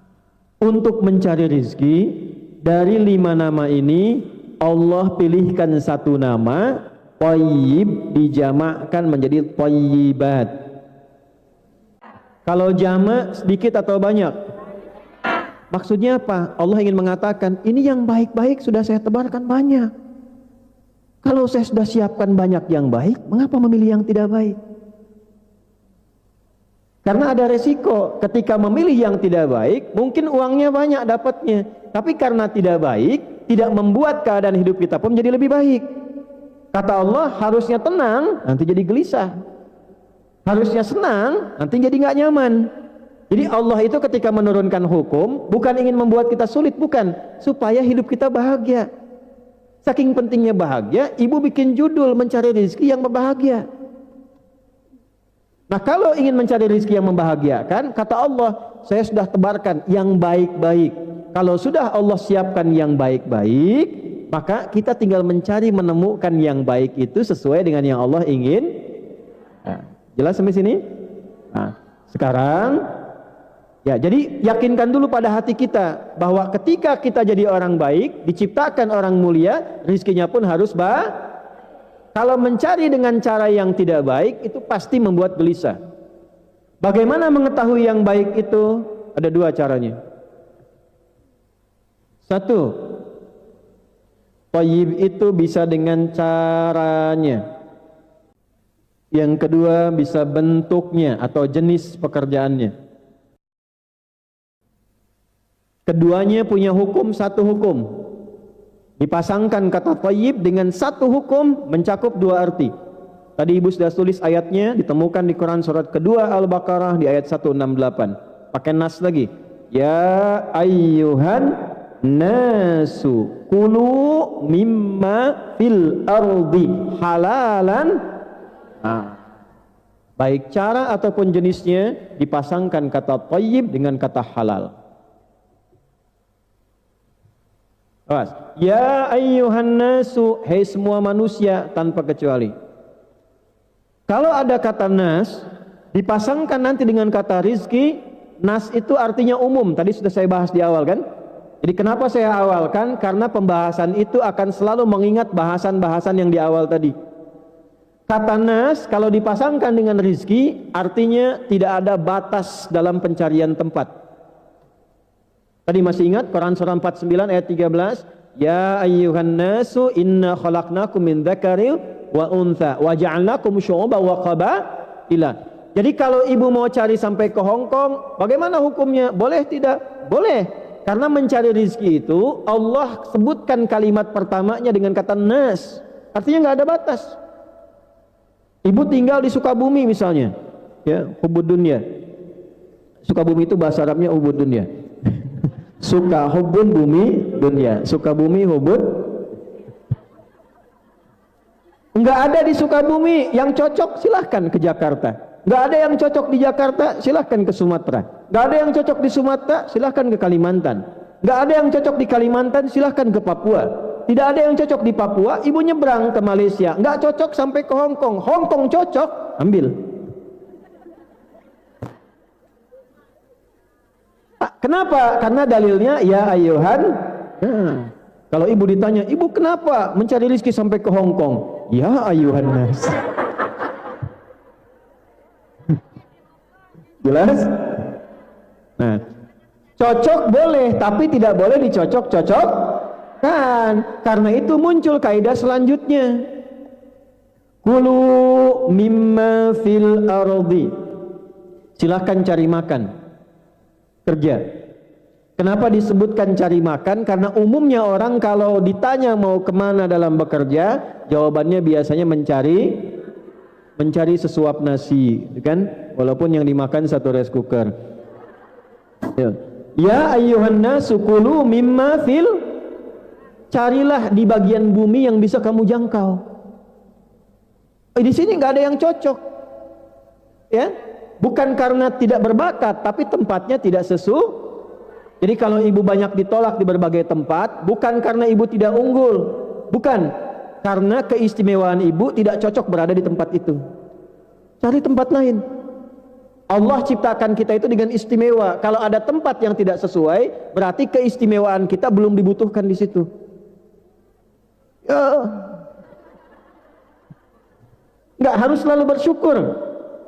untuk mencari rizki dari 5 nama ini Allah pilihkan satu nama, thayyib, dijamakkan menjadi thayyibat. Kalau jamak sedikit atau banyak? Maksudnya apa? Allah ingin mengatakan ini yang baik-baik sudah saya tebarkan banyak. Kalau saya sudah siapkan banyak yang baik, mengapa memilih yang tidak baik? Karena ada resiko ketika memilih yang tidak baik, mungkin uangnya banyak dapatnya, tapi karena tidak baik, tidak membuat keadaan hidup kita pun menjadi lebih baik. Kata Allah, harusnya tenang, nanti jadi gelisah. Harusnya senang, nanti jadi nggak nyaman. Jadi Allah itu ketika menurunkan hukum, bukan ingin membuat kita sulit, bukan, supaya hidup kita bahagia. Saking pentingnya bahagia, ibu bikin judul mencari rezeki yang berbahagia. Nah, kalau ingin mencari rezeki yang membahagiakan, kata Allah, saya sudah tebarkan yang baik-baik. Kalau sudah Allah siapkan yang baik-baik, maka kita tinggal mencari menemukan yang baik itu sesuai dengan yang Allah ingin. Nah, jelas sampai sini? Nah, sekarang ya, jadi yakinkan dulu pada hati kita bahwa ketika kita jadi orang baik, diciptakan orang mulia, rizkinya pun harus Kalau mencari dengan cara yang tidak baik, itu pasti membuat gelisah. Bagaimana mengetahui yang baik itu? Ada 2 caranya. 1, thayyib itu bisa dengan caranya. Yang kedua bisa bentuknya atau jenis pekerjaannya. Keduanya punya hukum, satu hukum. Dipasangkan kata thayyib dengan satu hukum mencakup 2 arti. Tadi ibu sudah tulis ayatnya, ditemukan di Quran surat kedua Al-Baqarah di ayat 168. Pakai nas lagi. Ya ayyuhan nasu kulu mimma fil ardi halalan. Baik cara ataupun jenisnya dipasangkan kata thayyib dengan kata halal. Ya ayyuhan nasu, hai semua manusia tanpa kecuali. Kalau ada kata nas dipasangkan nanti dengan kata rizki, nas itu artinya umum. Tadi sudah saya bahas di awal kan. Jadi kenapa saya awalkan? Karena pembahasan itu akan selalu mengingat bahasan-bahasan yang di awal tadi. Kata nas kalau dipasangkan dengan rizki artinya tidak ada batas dalam pencarian tempat. Tadi masih ingat Quran surah 49 ayat 13, ya ayyuhan nasu inna khalaqnakum min dzakarin wa untha wa ja'alnakum syu'uban wa qabaila. Jadi kalau ibu mau cari sampai ke Hong Kong, bagaimana hukumnya? Boleh tidak? Boleh. Karena mencari rezeki itu Allah sebutkan kalimat pertamanya dengan kata nas. Artinya nggak ada batas. Ibu tinggal di Sukabumi misalnya, ya, hubud dunya. Sukabumi itu bahasa Arabnya hubud dunya. Suka hubun bumi dunia, suka bumi hubun. Enggak ada di Sukabumi yang cocok, silahkan ke Jakarta. Enggak ada yang cocok di Jakarta, silahkan ke Sumatera. Enggak ada yang cocok di Sumatera, silahkan ke Kalimantan. Enggak ada yang cocok di Kalimantan, silahkan ke Papua. Tidak ada yang cocok di Papua, ibu nyebrang ke Malaysia. Enggak cocok sampai ke Hong Kong. Hong Kong cocok, ambil. Kenapa? Karena dalilnya ya ayyuhan. Kalau ibu ditanya, ibu kenapa mencari rezeki sampai ke Hong Kong? Ya ayyuhan nas. Jelas? Nah, cocok boleh, tapi tidak boleh dicocok-cocok kan. Karena itu muncul kaidah selanjutnya. Kulu mimma fil ardi. Silahkan cari makan. Kerja. Kenapa disebutkan cari makan? Karena umumnya orang kalau ditanya mau kemana dalam bekerja, jawabannya biasanya mencari sesuap nasi, kan? Walaupun yang dimakan satu rice cooker. Ya ayyuhan nasu kulu mimma fil, carilah di bagian bumi yang bisa kamu jangkau. Di sini nggak ada yang cocok, ya. Bukan karena tidak berbakat, tapi tempatnya tidak sesuai. Jadi kalau ibu banyak ditolak di berbagai tempat, bukan karena ibu tidak unggul, bukan, karena keistimewaan ibu tidak cocok berada di tempat itu. Cari tempat lain. Allah ciptakan kita itu dengan istimewa. Kalau ada tempat yang tidak sesuai, berarti keistimewaan kita belum dibutuhkan di situ. Ya, nggak harus selalu bersyukur.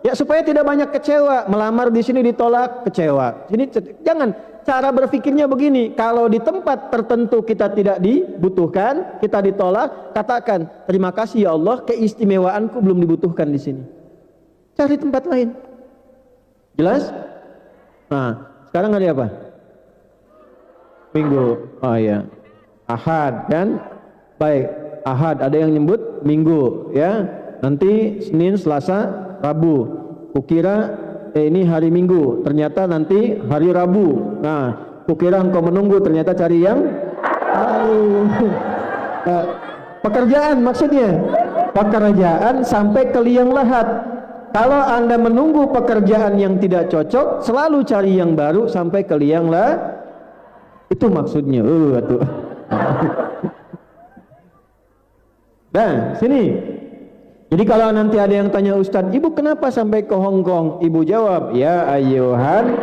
Ya, supaya tidak banyak kecewa, melamar di sini ditolak, kecewa. Ini jangan, cara berpikirnya begini, kalau di tempat tertentu kita tidak dibutuhkan, kita ditolak, katakan, terima kasih ya Allah, keistimewaanku belum dibutuhkan di sini. Cari tempat lain. Jelas? Nah, sekarang hari apa? Minggu. Oh iya. Ahad kan? Baik, Ahad, ada yang nyebut Minggu, ya. Nanti Senin, Selasa, Rabu. Kukira ini hari Minggu, ternyata nanti hari Rabu. Nah, kukira engkau menunggu, ternyata cari yang pekerjaan maksudnya. Pekerjaan sampai ke liang lahat. Kalau Anda menunggu pekerjaan yang tidak cocok, selalu cari yang baru sampai ke liang lahat. Itu maksudnya. Tuh. Nah, sini. Jadi kalau nanti ada yang tanya Ustadz, ibu kenapa sampai ke Hong Kong? Ibu jawab, ya ayyuhan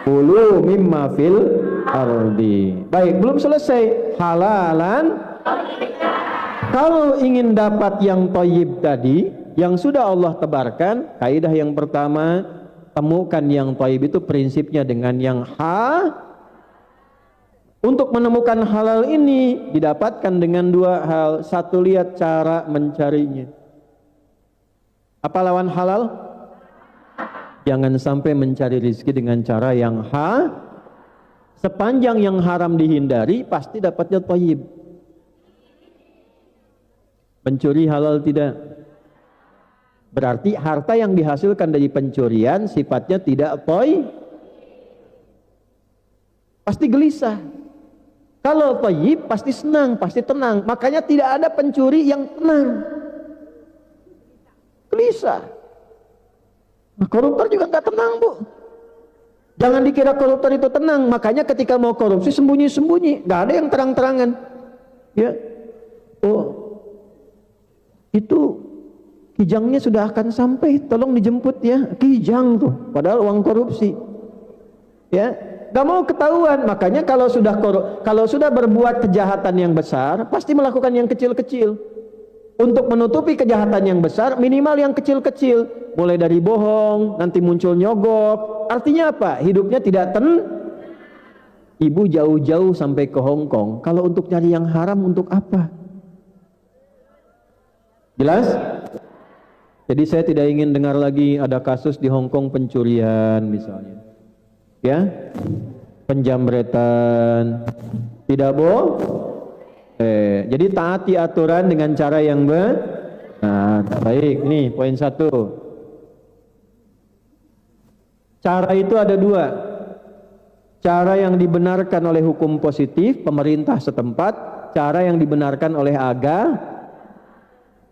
kulu mimma fil ardi. Baik, belum selesai. Halalan. Kalau ingin dapat yang thayyib tadi, yang sudah Allah tebarkan, kaidah yang pertama, temukan yang thayyib itu prinsipnya dengan yang Untuk menemukan halal ini didapatkan dengan dua hal. Satu, lihat cara mencarinya. Apa lawan halal? Jangan sampai mencari rezeki dengan cara yang sepanjang yang haram dihindari, pasti dapatnya thayyib. Mencuri halal tidak? Berarti harta yang dihasilkan dari pencurian sifatnya tidak thayyib. Pasti gelisah. Kalau thayyib pasti senang, pasti tenang. Makanya tidak ada pencuri yang tenang. Gelisah. Nah, koruptor juga nggak tenang, Bu. Jangan dikira koruptor itu tenang. Makanya ketika mau korupsi sembunyi-sembunyi, nggak ada yang terang-terangan. Ya, oh, itu kijangnya sudah akan sampai, tolong dijemput ya. Kijang tuh, padahal uang korupsi. Ya, nggak mau ketahuan. Makanya kalau sudah berbuat kejahatan yang besar, pasti melakukan yang kecil-kecil. Untuk menutupi kejahatan yang besar, minimal yang kecil-kecil. Mulai dari bohong, nanti muncul nyogok. Artinya apa? Hidupnya tidak Ibu jauh-jauh sampai ke Hong Kong. Kalau untuk cari yang haram, untuk apa? Jelas? Jadi saya tidak ingin dengar lagi ada kasus di Hong Kong pencurian misalnya. Ya? Penjamretan. Tidak jadi taati aturan dengan cara yang baik. Nih poin 1. Cara itu ada 2. Cara yang dibenarkan oleh hukum positif pemerintah setempat, cara yang dibenarkan oleh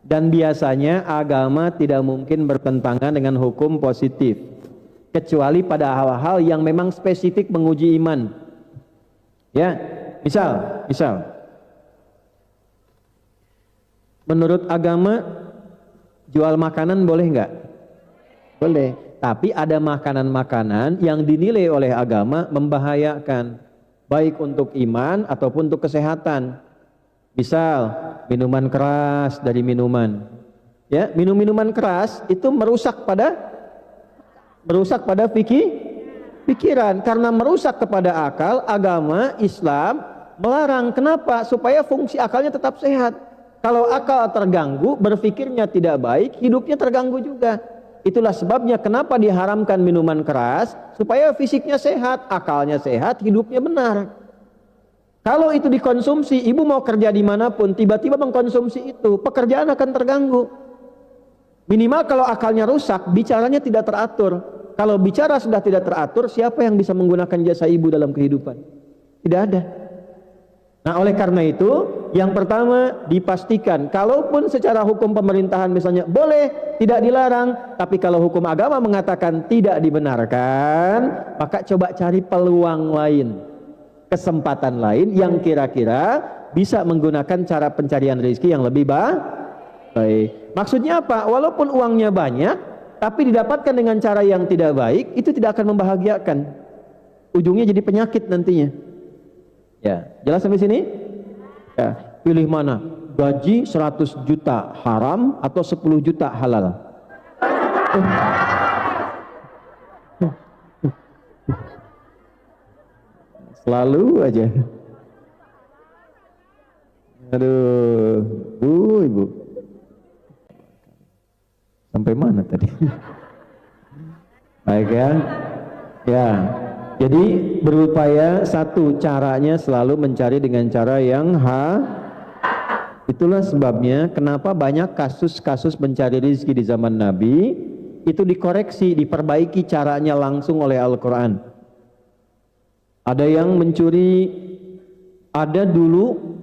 dan biasanya agama tidak mungkin bertentangan dengan hukum positif kecuali pada hal-hal yang memang spesifik menguji iman. Ya, misal menurut agama jual makanan boleh nggak? Boleh. Tapi ada makanan-makanan yang dinilai oleh agama membahayakan, baik untuk iman ataupun untuk kesehatan. Misal minuman keras dari minuman. Ya, minuman keras itu merusak pada pikiran. Karena merusak kepada akal, agama Islam melarang. Kenapa? Supaya fungsi akalnya tetap sehat. Kalau akal terganggu, berpikirnya tidak baik, hidupnya terganggu juga. Itulah sebabnya kenapa diharamkan minuman keras, supaya fisiknya sehat, akalnya sehat, hidupnya benar. Kalau itu dikonsumsi, ibu mau kerja dimanapun, tiba-tiba mengkonsumsi itu, pekerjaan akan terganggu. Minimal kalau akalnya rusak, bicaranya tidak teratur. Kalau bicara sudah tidak teratur, siapa yang bisa menggunakan jasa ibu dalam kehidupan? Tidak ada. Nah, oleh karena itu, yang pertama dipastikan, kalaupun secara hukum pemerintahan misalnya boleh, tidak dilarang, tapi kalau hukum agama mengatakan tidak dibenarkan, maka coba cari peluang lain, kesempatan lain yang kira-kira bisa menggunakan cara pencarian rezeki yang lebih baik. Maksudnya apa? Walaupun uangnya banyak, tapi didapatkan dengan cara yang tidak baik, itu tidak akan membahagiakan. Ujungnya jadi penyakit nantinya. Ya, jelas sampai sini? Ya, pilih mana? Gaji 100 juta haram atau 10 juta halal? Selalu aja. Aduh, ibu. Sampai mana tadi? Baik ya. Ya. Jadi berupaya, satu, caranya selalu mencari dengan cara yang itulah sebabnya kenapa banyak kasus-kasus mencari rezeki di zaman Nabi itu dikoreksi, diperbaiki caranya langsung oleh Al-Quran. Ada yang mencuri, ada dulu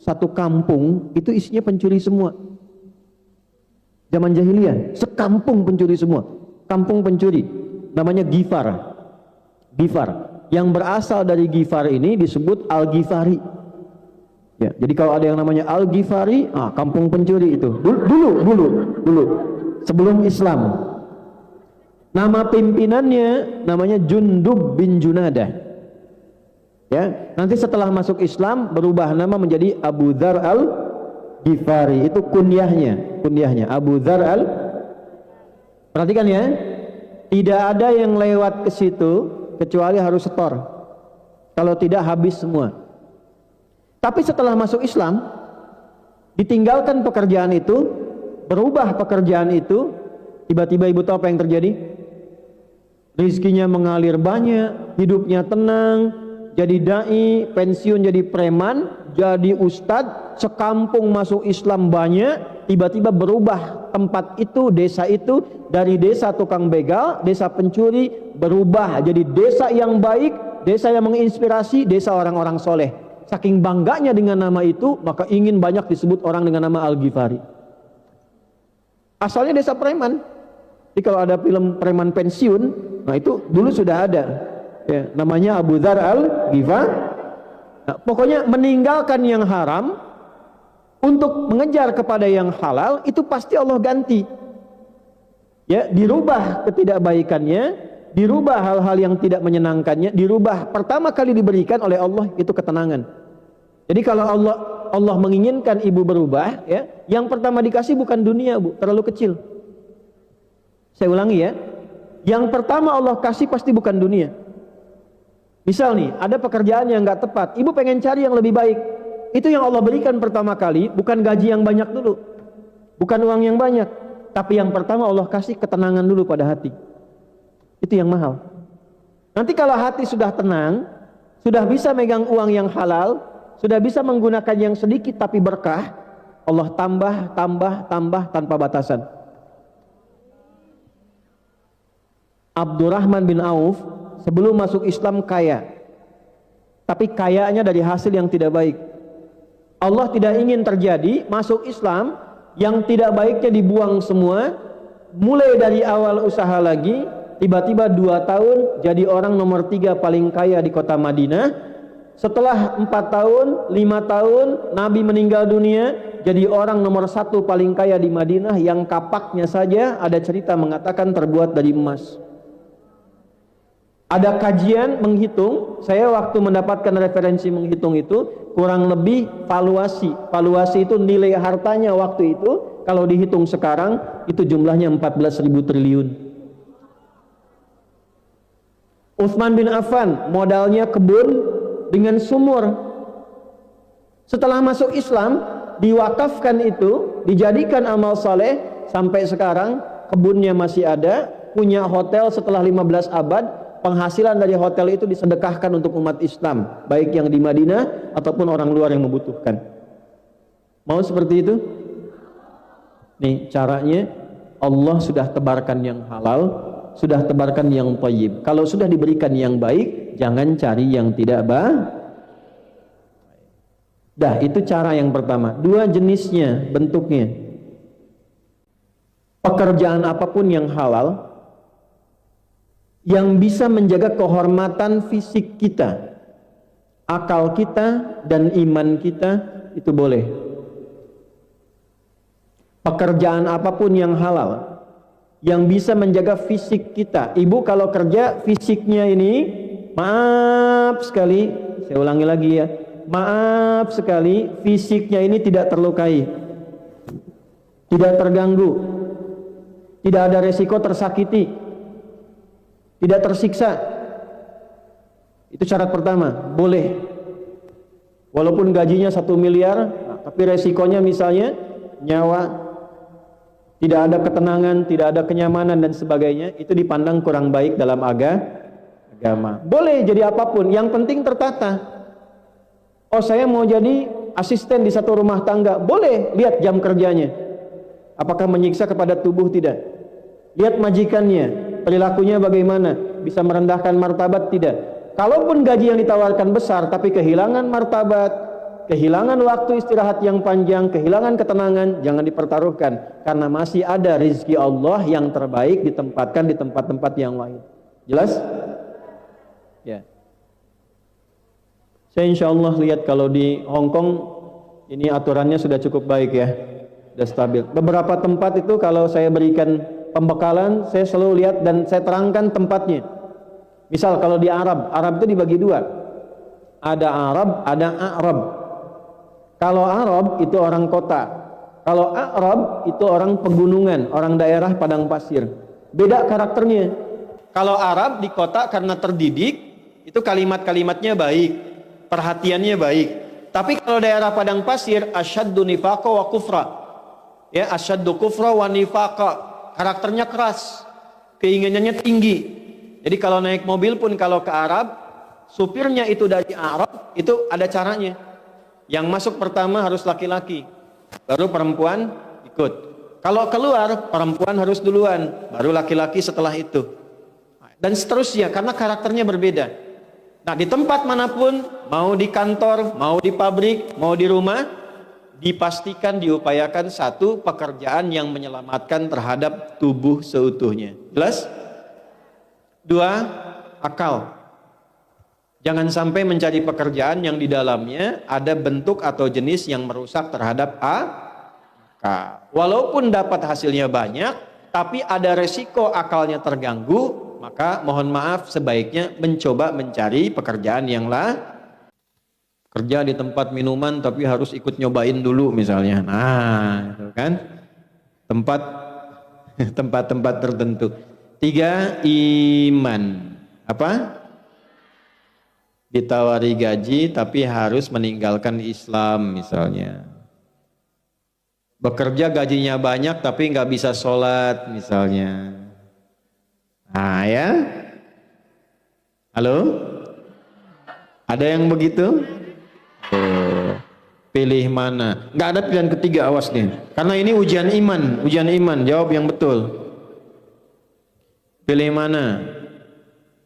satu kampung itu isinya pencuri semua. Zaman jahiliyah, sekampung pencuri semua. Kampung pencuri, namanya Ghifar. Yang berasal dari Ghifar ini disebut Al-Ghifari. Ya, jadi kalau ada yang namanya Al-Ghifari, kampung pencuri itu. Dulu. Sebelum Islam. Nama pimpinannya namanya Jundub bin Junadah. Ya, nanti setelah masuk Islam berubah nama menjadi Abu Dzar Al-Ghifari. Itu kunyahnya Abu Dzar Perhatikan ya. Tidak ada yang lewat ke situ kecuali harus setor. Kalau tidak habis semua. Tapi setelah masuk Islam, ditinggalkan pekerjaan itu, berubah pekerjaan itu, tiba-tiba ibu tahu apa yang terjadi? Rizkinya mengalir banyak, hidupnya tenang, jadi dai, pensiun jadi preman, jadi ustadz, sekampung masuk Islam banyak, tiba-tiba berubah tempat itu, desa itu, dari desa tukang begal, desa pencuri, berubah jadi desa yang baik, desa yang menginspirasi, desa orang-orang soleh. Saking bangganya dengan nama itu, maka ingin banyak disebut orang dengan nama Al-Ghifari. Asalnya desa preman. Jadi kalau ada film preman pensiun, nah itu dulu sudah ada. Ya, namanya Abu Dzar Al-Ghifari. Nah, pokoknya meninggalkan yang haram untuk mengejar kepada yang halal, itu pasti Allah ganti. Ya, dirubah ketidakbaikannya, dirubah hal-hal yang tidak menyenangkannya, dirubah. Pertama kali diberikan oleh Allah itu ketenangan. Jadi kalau Allah menginginkan ibu berubah, ya, yang pertama dikasih bukan dunia, Bu, terlalu kecil. Saya ulangi ya, yang pertama Allah kasih pasti bukan dunia. Misal nih, ada pekerjaan yang nggak tepat, ibu pengen cari yang lebih baik. Itu yang Allah berikan pertama kali, bukan gaji yang banyak dulu, bukan uang yang banyak, tapi yang pertama Allah kasih ketenangan dulu pada hati. Itu yang mahal. Nanti kalau hati sudah tenang, sudah bisa megang uang yang halal, sudah bisa menggunakan yang sedikit tapi berkah, Allah tambah tanpa batasan. Abdurrahman bin Auf sebelum masuk Islam kaya, tapi kayanya dari hasil yang tidak baik. Allah tidak ingin terjadi masuk Islam yang tidak baiknya dibuang semua, mulai dari awal usaha lagi, tiba-tiba 2 tahun jadi orang nomor 3 paling kaya di kota Madinah. Setelah 4 tahun, 5 tahun Nabi meninggal dunia, jadi orang nomor 1 paling kaya di Madinah, yang kapaknya saja ada cerita mengatakan terbuat dari emas. Ada kajian menghitung, saya waktu mendapatkan referensi menghitung itu, kurang lebih valuasi itu nilai hartanya waktu itu, kalau dihitung sekarang itu jumlahnya 14.000 triliun. Utsman bin Affan modalnya kebun dengan sumur. Setelah masuk Islam, diwakafkan itu, dijadikan amal saleh, sampai sekarang kebunnya masih ada, punya hotel setelah 15 abad. Penghasilan dari hotel itu disedekahkan untuk umat Islam, baik yang di Madinah ataupun orang luar yang membutuhkan. Mau seperti itu? Nih caranya, Allah sudah tebarkan yang halal, sudah tebarkan yang thayyib. Kalau sudah diberikan yang baik, jangan cari yang tidak baik. Dah, itu cara yang pertama. Dua, jenisnya, bentuknya. Pekerjaan apapun yang halal, yang bisa menjaga kehormatan fisik kita, akal kita, dan iman kita, itu boleh. Pekerjaan apapun yang halal, yang bisa menjaga fisik kita. Ibu kalau kerja, fisiknya ini, maaf sekali, saya ulangi lagi ya, maaf sekali, fisiknya ini tidak terlukai, tidak terganggu, tidak ada resiko tersakiti, tidak tersiksa. Itu syarat pertama, boleh. Walaupun gajinya 1 miliar, tapi resikonya misalnya nyawa, tidak ada ketenangan, tidak ada kenyamanan dan sebagainya, itu dipandang kurang baik dalam agama. Boleh jadi apapun, yang penting tertata. Oh, saya mau jadi asisten di satu rumah tangga, boleh, lihat jam kerjanya. Apakah menyiksa kepada tubuh? Tidak. Lihat majikannya, perilakunya bagaimana, bisa merendahkan martabat? Tidak. Kalaupun gaji yang ditawarkan besar tapi kehilangan martabat, kehilangan waktu istirahat yang panjang, kehilangan ketenangan, jangan dipertaruhkan, karena masih ada rezeki Allah yang terbaik ditempatkan di tempat-tempat yang lain. Jelas? Ya. Saya insya Allah lihat kalau di Hong Kong ini aturannya sudah cukup baik ya, sudah stabil. Beberapa tempat itu kalau saya berikan pembekalan, saya selalu lihat dan saya terangkan tempatnya. Misal kalau di Arab, Arab itu dibagi dua. Ada Arab, ada A'rab. Kalau Arab itu orang kota, kalau A'rab itu orang pegunungan, orang daerah padang pasir. Beda karakternya. Kalau Arab di kota karena terdidik, itu kalimat-kalimatnya baik, perhatiannya baik. Tapi kalau daerah padang pasir, asyaddu nifaqa wa kufra. Ya, asyaddu kufra wa nifaqa. Karakternya keras, keinginannya tinggi. Jadi kalau naik mobil pun kalau ke Arab, supirnya itu dari Arab, itu ada caranya. Yang masuk pertama harus laki-laki, baru perempuan ikut. Kalau keluar, perempuan harus duluan, baru laki-laki setelah itu. Dan seterusnya, karena karakternya berbeda. Nah, di tempat manapun, mau di kantor, mau di pabrik, mau di rumah, dipastikan diupayakan satu, pekerjaan yang menyelamatkan terhadap tubuh seutuhnya. Jelas? Dua, akal. Jangan sampai mencari pekerjaan yang di dalamnya ada bentuk atau jenis yang merusak terhadap akal. Walaupun dapat hasilnya banyak, tapi ada resiko akalnya terganggu, maka mohon maaf sebaiknya mencoba mencari pekerjaan yang kerja di tempat minuman tapi harus ikut nyobain dulu misalnya. Nah, itu kan tempat-tempat tertentu. Tiga, iman. Apa? Ditawari gaji tapi harus meninggalkan Islam misalnya. Bekerja gajinya banyak tapi nggak bisa sholat misalnya. Nah ya, halo, ada yang begitu? Pilih mana? Nggak ada pilihan ketiga, awas nih. Karena ini ujian iman, jawab yang betul. Pilih mana?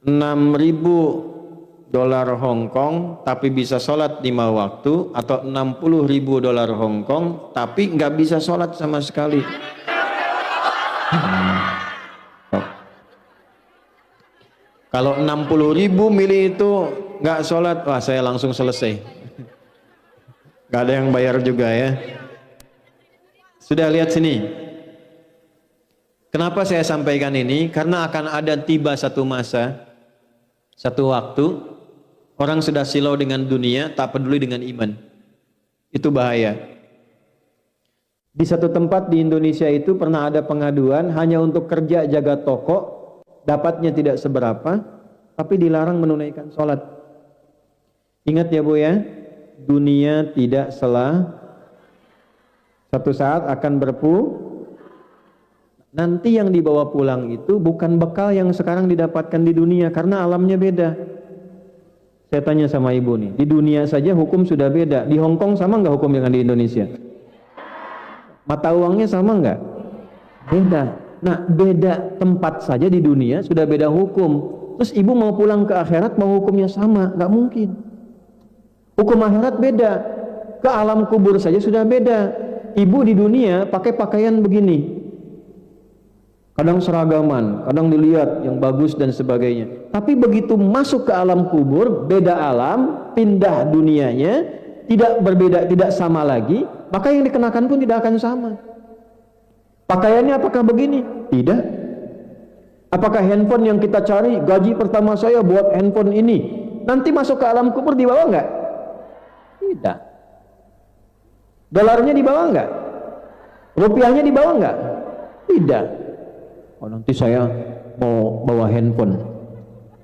6.000 dolar Hong Kong tapi bisa sholat 5 waktu, atau 60.000 dolar Hong Kong tapi nggak bisa sholat sama sekali. Kalau 60.000 milih itu nggak sholat, wah saya langsung selesai. Nggak ada yang bayar juga ya. Sudah lihat sini. Kenapa saya sampaikan ini? Karena akan ada tiba satu masa, satu waktu, orang sudah silau dengan dunia, tak peduli dengan iman. Itu bahaya. Di satu tempat di Indonesia itu pernah ada pengaduan hanya untuk kerja jaga toko, dapatnya tidak seberapa, tapi dilarang menunaikan sholat. Ingat ya Bu ya, dunia tidak satu saat akan nanti yang dibawa pulang itu bukan bekal yang sekarang didapatkan di dunia, karena alamnya beda. Saya tanya sama ibu nih, di dunia saja hukum sudah beda. Di Hong Kong sama nggak hukum dengan di Indonesia? Mata uangnya sama nggak? Beda. Nah, beda tempat saja di dunia sudah beda hukum. Terus ibu mau pulang ke akhirat mau hukumnya sama? Nggak mungkin. Hukum akhirat beda. Ke alam kubur saja sudah beda. Ibu di dunia pakai pakaian begini, kadang seragaman, kadang dilihat yang bagus dan sebagainya. Tapi begitu masuk ke alam kubur, beda alam, pindah dunianya, tidak berbeda, tidak sama lagi, maka yang dikenakan pun tidak akan sama. Pakaiannya apakah begini? Tidak. Apakah handphone yang kita cari, gaji pertama saya buat handphone ini, nanti masuk ke alam kubur dibawa nggak? Tidak. Dolarnya dibawa nggak? Rupiahnya dibawa nggak? Tidak. Oh, nanti saya mau bawa handphone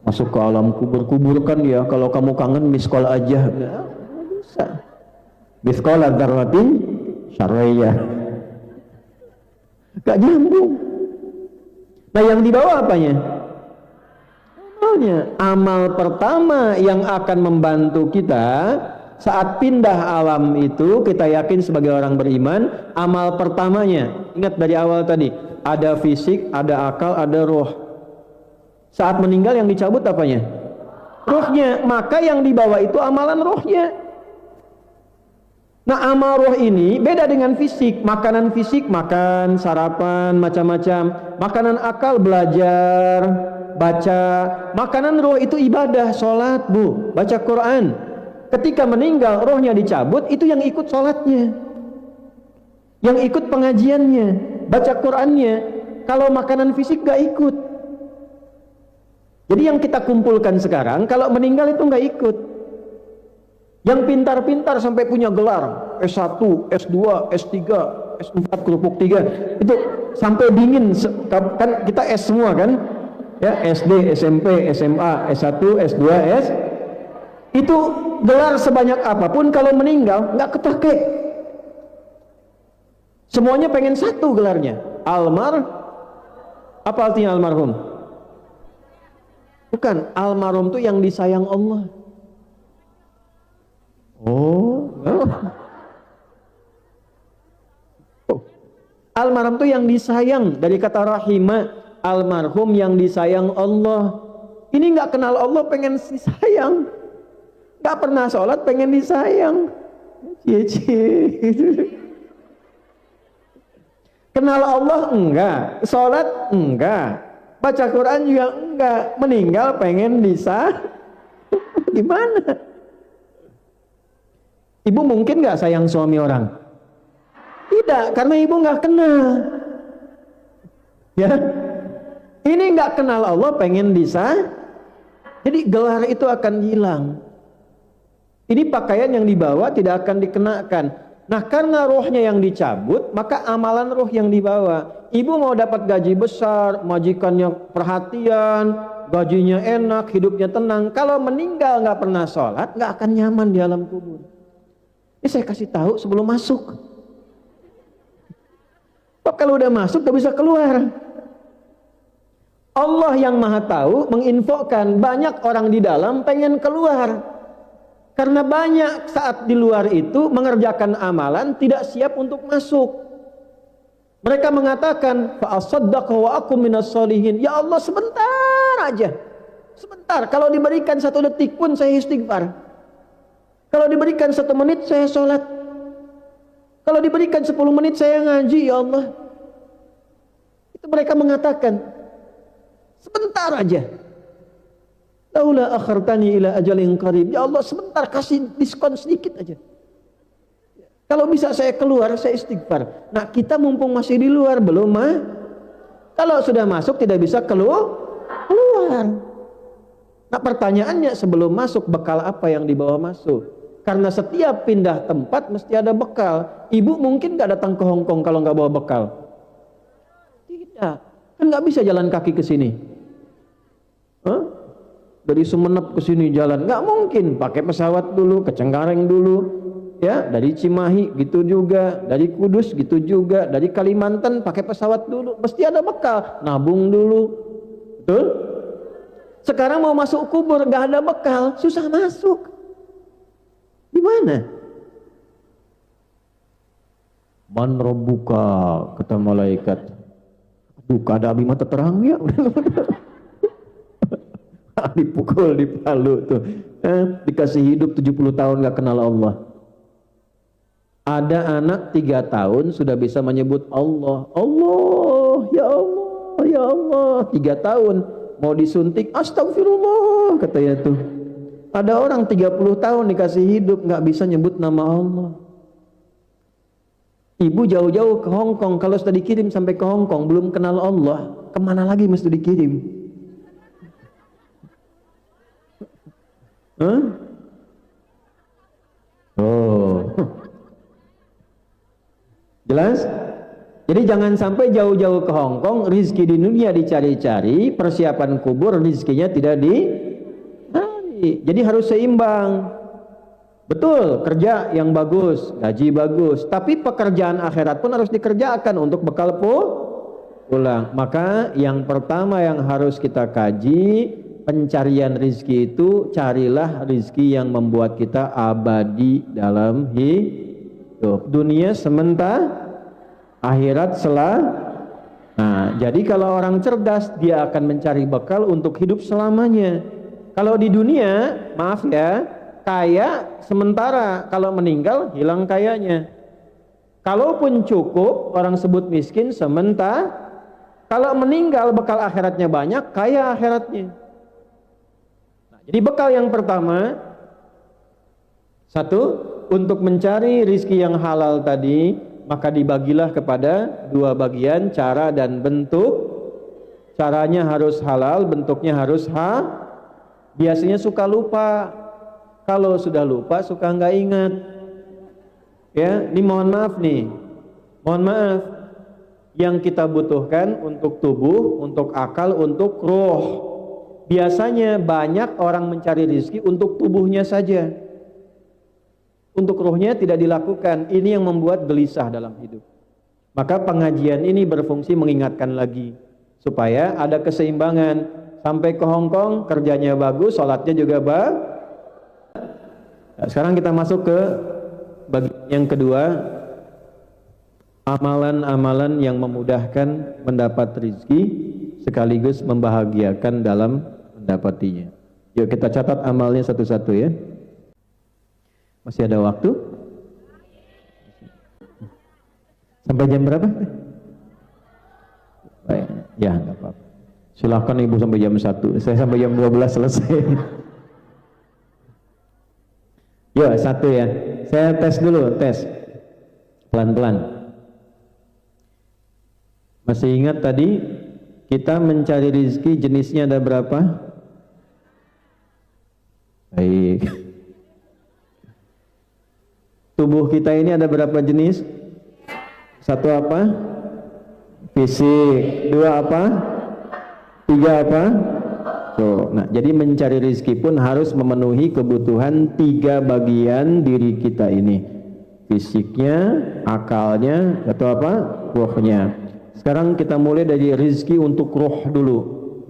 masuk ke alam kubur. Kuburkan ya, kalau kamu kangen miss call aja. Nggak bisa. Miss call dzarratin syarriyah. Gak nyambung. Nah, yang dibawa apanya? Amalnya. Amal pertama yang akan membantu kita saat pindah alam itu, kita yakin sebagai orang beriman, amal pertamanya, ingat dari awal tadi, ada fisik, ada akal, ada roh. Saat meninggal yang dicabut apanya? Rohnya. Maka yang dibawa itu amalan rohnya. Nah, amal roh ini beda dengan fisik. Makanan fisik, makan, sarapan, macam-macam. Makanan akal, belajar, baca. Makanan roh itu ibadah, sholat, bu, baca Quran. Ketika meninggal, rohnya dicabut, itu yang ikut sholatnya, yang ikut pengajiannya, baca Qurannya. Kalau makanan fisik gak ikut. Jadi yang kita kumpulkan sekarang, kalau meninggal itu gak ikut. Yang pintar-pintar sampai punya gelar S1, S2, S3, S4, kerupuk 3, itu sampai dingin, kan kita S semua kan ya, SD, SMP, SMA, S1, S2, S, itu gelar sebanyak apapun kalau meninggal nggak kepake. Semuanya pengen satu gelarnya, apa artinya almarhum? Bukan, almarhum itu yang disayang Allah. Oh. Almarhum itu yang disayang, dari kata rahimah, almarhum yang disayang Allah. Ini nggak kenal Allah pengen disayang, nggak pernah sholat pengen disayang. Kenal Allah enggak, sholat enggak, baca Quran juga enggak, meninggal pengen disayang. Gimana? Ibu mungkin nggak sayang suami orang? Tidak, karena ibu nggak kenal. Ya, ini nggak kenal Allah, pengen disayang. Jadi gelar itu akan hilang. Ini pakaian yang dibawa tidak akan dikenakan. Nah, karena rohnya yang dicabut, maka amalan roh yang dibawa. Ibu mau dapat gaji besar, majikannya perhatian, gajinya enak, hidupnya tenang. Kalau meninggal nggak pernah sholat, nggak akan nyaman di alam kubur. Ini saya kasih tahu sebelum masuk. Kalau udah masuk gak bisa keluar. Allah yang maha tahu menginfokan banyak orang di dalam pengen keluar. Karena banyak saat di luar itu mengerjakan amalan tidak siap untuk masuk. Mereka mengatakan, fa asaddaqa wa akum minas sholihin. Ya Allah, sebentar aja. Sebentar, kalau diberikan 1 detik pun saya istighfar. Kalau diberikan 1 menit saya sholat. Kalau diberikan 10 menit saya ngaji, ya Allah. Itu mereka mengatakan, sebentar aja. Laula akhartani ila ajalin qarib. Ya Allah, sebentar, kasih diskon sedikit aja. Kalau bisa saya keluar, saya istighfar. Nah, kita mumpung masih di luar, belum mah. Kalau sudah masuk tidak bisa keluar. Nah, pertanyaannya, sebelum masuk bekal apa yang dibawa masuk? Karena setiap pindah tempat mesti ada bekal. Ibu mungkin gak datang ke Hong Kong kalau gak bawa bekal? Tidak. Kan gak bisa jalan kaki ke sini. Dari Sumenep ke sini jalan, gak mungkin. Pakai pesawat dulu, ke Cengkareng dulu. Ya, dari Cimahi gitu juga, dari Kudus gitu juga, dari Kalimantan pakai pesawat dulu. Mesti ada bekal, nabung dulu. Betul? Sekarang mau masuk kubur gak ada bekal, susah masuk. Di mana? Man rabbuka, kata malaikat. Buka ada abi mata terang ya. Dipukul di palu tuh. Dikasih hidup 70 tahun gak kenal Allah. Ada anak 3 tahun sudah bisa menyebut Allah. Allah, ya Allah, ya Allah. 3 tahun mau disuntik, astagfirullah katanya tuh. Ada orang 30 tahun dikasih hidup nggak bisa nyebut nama Allah. Ibu jauh-jauh ke Hong Kong, kalau sudah dikirim sampai ke Hong Kong belum kenal Allah, kemana lagi mesti dikirim? Hah? Oh, jelas? Jadi jangan sampai jauh-jauh ke Hong Kong, rizki di dunia dicari-cari, persiapan kubur rizkinya tidak dicari. Jadi harus seimbang. Betul, kerja yang bagus, gaji bagus, tapi pekerjaan akhirat pun harus dikerjakan untuk bekal pulang. Maka yang pertama yang harus kita kaji, pencarian rizki itu, carilah rizki yang membuat kita abadi dalam hidup. Dunia sementara, akhirat Nah, jadi kalau orang cerdas, dia akan mencari bekal untuk hidup selamanya. Kalau di dunia, maaf ya, kaya sementara, kalau meninggal hilang kayanya. Kalaupun cukup, orang sebut miskin sementara, kalau meninggal bekal akhiratnya banyak, kaya akhiratnya. Nah, jadi bekal yang pertama, satu, untuk mencari rizki yang halal tadi, maka dibagilah kepada 2 bagian, cara dan bentuk. Caranya harus halal, bentuknya harus biasanya suka lupa. Kalau sudah lupa suka nggak ingat. Ya, ini mohon maaf nih. Mohon maaf. Yang kita butuhkan untuk tubuh, untuk akal, untuk roh. Biasanya banyak orang mencari rezeki untuk tubuhnya saja. Untuk rohnya tidak dilakukan. Ini yang membuat gelisah dalam hidup. Maka pengajian ini berfungsi mengingatkan lagi supaya ada keseimbangan. Sampai ke Hong Kong kerjanya bagus, sholatnya juga bagus. Nah, sekarang kita masuk ke bagian yang kedua, amalan-amalan yang memudahkan mendapat rezeki sekaligus membahagiakan dalam mendapatinya. Yuk kita catat amalnya satu-satu ya. Masih ada waktu? Sampai jam berapa? Baik, ya nggak apa-apa. Silahkan ibu sampai jam 1. Saya sampai jam 12 selesai. Yuk, 1 ya. Saya tes dulu, tes. Pelan-pelan. Masih ingat tadi kita mencari rezeki jenisnya ada berapa? Baik. Tubuh kita ini ada berapa jenis? 1 apa? Fisik. 2 apa? 3 apa? Nah, jadi mencari rezeki pun harus memenuhi kebutuhan 3 bagian diri kita ini. Fisiknya, akalnya, atau apa? Rohnya. Sekarang kita mulai dari rezeki untuk roh dulu.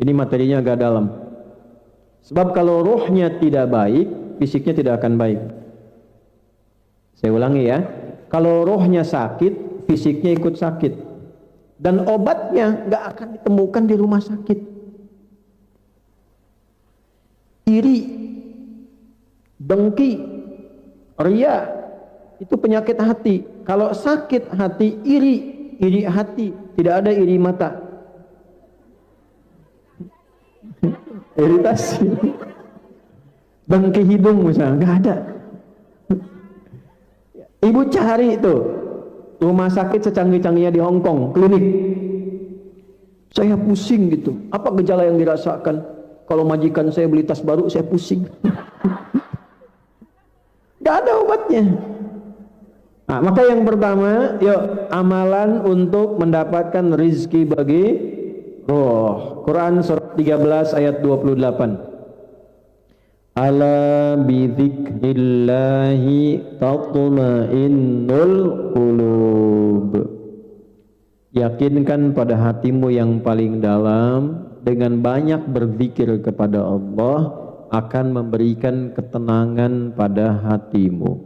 Ini materinya agak dalam. Sebab kalau rohnya tidak baik, fisiknya tidak akan baik. Saya ulangi ya. Kalau rohnya sakit, fisiknya ikut sakit. Dan obatnya nggak akan ditemukan di rumah sakit. Iri, dengki, ria, itu penyakit hati. Kalau sakit hati, iri hati, tidak ada iri mata. Iritasi. Dengki hidung misalnya, nggak ada. Ibu cari itu rumah sakit secanggih-canggihnya di Hong Kong, klinik. Saya pusing gitu. Apa gejala yang dirasakan? Kalau majikan saya beli tas baru, saya pusing. Gak ada obatnya. Nah, maka yang pertama, yuk amalan untuk mendapatkan rizki bagi roh. Quran surat 13 ayat 28. Ala bidzikrillahi tatma'innul qulub. Yakinkan pada hatimu yang paling dalam, dengan banyak berzikir kepada Allah akan memberikan ketenangan pada hatimu.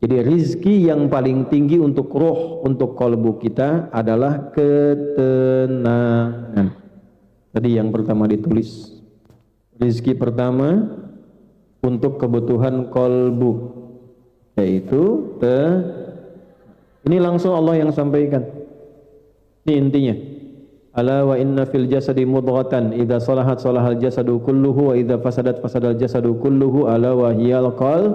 Jadi rizki yang paling tinggi untuk roh, untuk kolbu kita adalah ketenangan. Tadi yang pertama ditulis, rizki pertama untuk kebutuhan kolbu, yaitu Ini langsung Allah yang sampaikan. Ini intinya. Ala wa inna fil jasadi mudghatan idza salahat salahal jasadu kulluhu wa idza fasadat fasadal jasadu kulluhu ala wa hiyal qalb.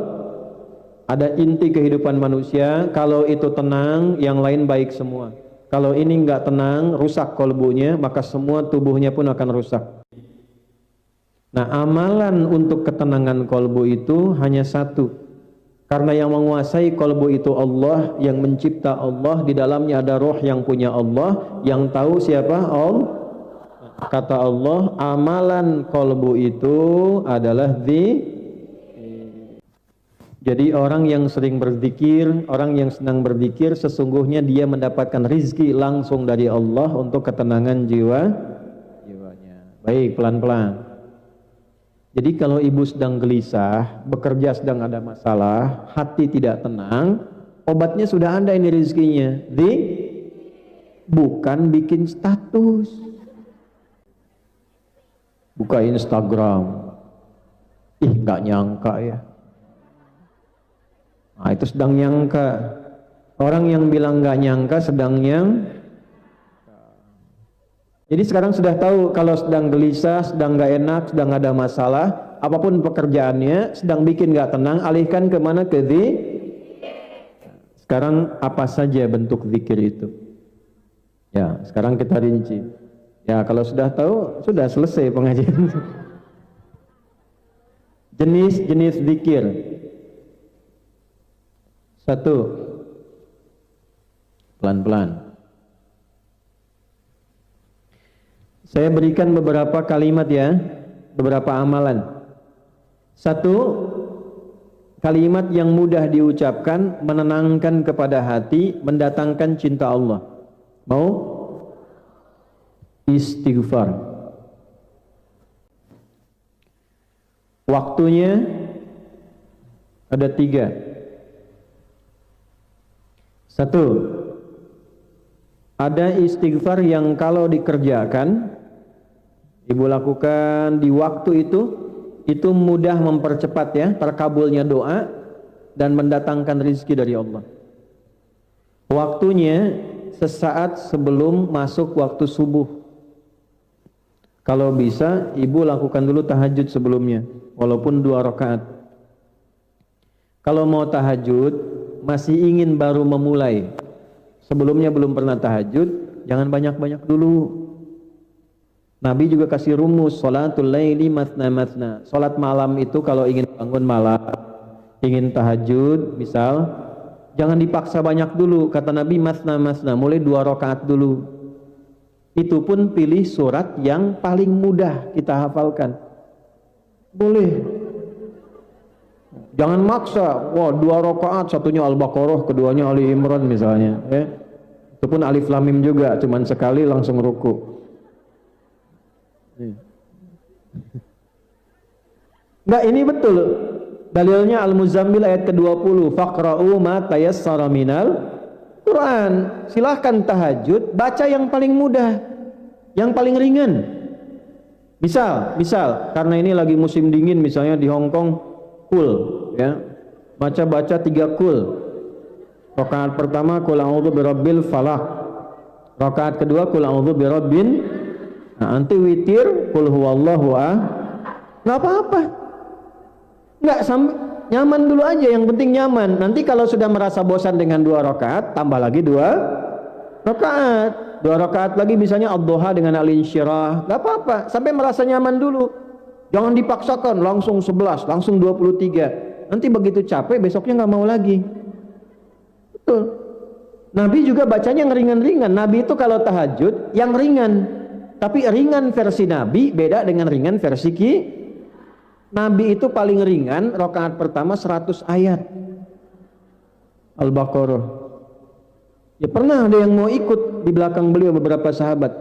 Ada inti kehidupan manusia, kalau itu tenang yang lain baik semua. Kalau ini enggak tenang, rusak kolbunya, maka semua tubuhnya pun akan rusak. Nah, amalan untuk ketenangan kolbu itu hanya satu. Karena yang menguasai kolbu itu Allah, yang mencipta Allah, di dalamnya ada roh yang punya Allah, yang tahu siapa Allah. Kata Allah, amalan kolbu itu adalah Jadi orang yang sering berzikir, orang yang senang berzikir, sesungguhnya dia mendapatkan rizki langsung dari Allah untuk ketenangan jiwanya. Baik, pelan-pelan. Jadi kalau ibu sedang gelisah, bekerja sedang ada masalah, hati tidak tenang, obatnya sudah ada ini rezekinya. Bukan bikin status. Buka Instagram. Ih, nggak nyangka ya. Nah, itu sedang nyangka. Orang yang bilang nggak nyangka sedang Jadi sekarang sudah tahu kalau sedang gelisah, sedang nggak enak, sedang ada masalah, apapun pekerjaannya, sedang bikin nggak tenang, alihkan kemana? Ke Sekarang apa saja bentuk zikir itu? Ya, sekarang kita rinci. Ya, kalau sudah tahu, sudah selesai pengajian. Jenis-jenis zikir. 1. Pelan-pelan. Saya berikan beberapa kalimat ya, beberapa amalan. 1, kalimat yang mudah diucapkan, menenangkan kepada hati, mendatangkan cinta Allah. Mau? Istighfar. Waktunya ada 3. 1, ada istighfar yang kalau dikerjakan, ibu lakukan di waktu itu mudah mempercepat ya terkabulnya doa dan mendatangkan rezeki dari Allah. Waktunya sesaat sebelum masuk waktu subuh. Kalau bisa ibu lakukan dulu tahajud sebelumnya, walaupun 2 rakaat. Kalau mau tahajud masih ingin baru memulai, sebelumnya belum pernah tahajud, jangan banyak-banyak dulu. Nabi juga kasih rumus, sholatul laili matna matna. Sholat malam itu kalau ingin bangun malam, ingin tahajud misal, jangan dipaksa banyak dulu. Kata Nabi, matna matna, mulai 2 rakaat dulu. Itu pun pilih surat yang paling mudah kita hafalkan. Boleh. Jangan maksa, wah 2 rakaat, satunya Al-Baqarah, keduanya Ali Imran misalnya. Itu pun Alif Lam Mim juga, cuman sekali langsung ruku. Enggak, ini betul. Dalilnya Al-Muzammil ayat ke-20, faqra'u ma tayassara minal Quran. Silahkan tahajud, baca yang paling mudah, yang paling ringan. Misal, karena ini lagi musim dingin misalnya di Hong Kong, kul ya. Baca 3 kul. Rakaat pertama qul a'udzu birabbil falaq. Rakaat kedua qul a'udzu birabbin. Nah, nanti witir qul huwallahu ahad. Enggak apa-apa. Enggak sampai nyaman dulu aja, yang penting nyaman. Nanti kalau sudah merasa bosan dengan 2 rakaat, tambah lagi 2 rakaat. 2 rakaat lagi misalnya ad-duha dengan al-insyirah. Enggak apa-apa, sampai merasa nyaman dulu. Jangan dipaksakan langsung 11, langsung 23. Nanti begitu capek besoknya nggak mau lagi. Betul. Nabi juga bacanya yang ringan-ringan. Nabi itu kalau tahajud yang ringan. Tapi ringan versi Nabi beda dengan ringan versi Nabi itu paling ringan rakaat pertama 100 ayat Al-Baqarah. Ya pernah ada yang mau ikut di belakang beliau, beberapa sahabat.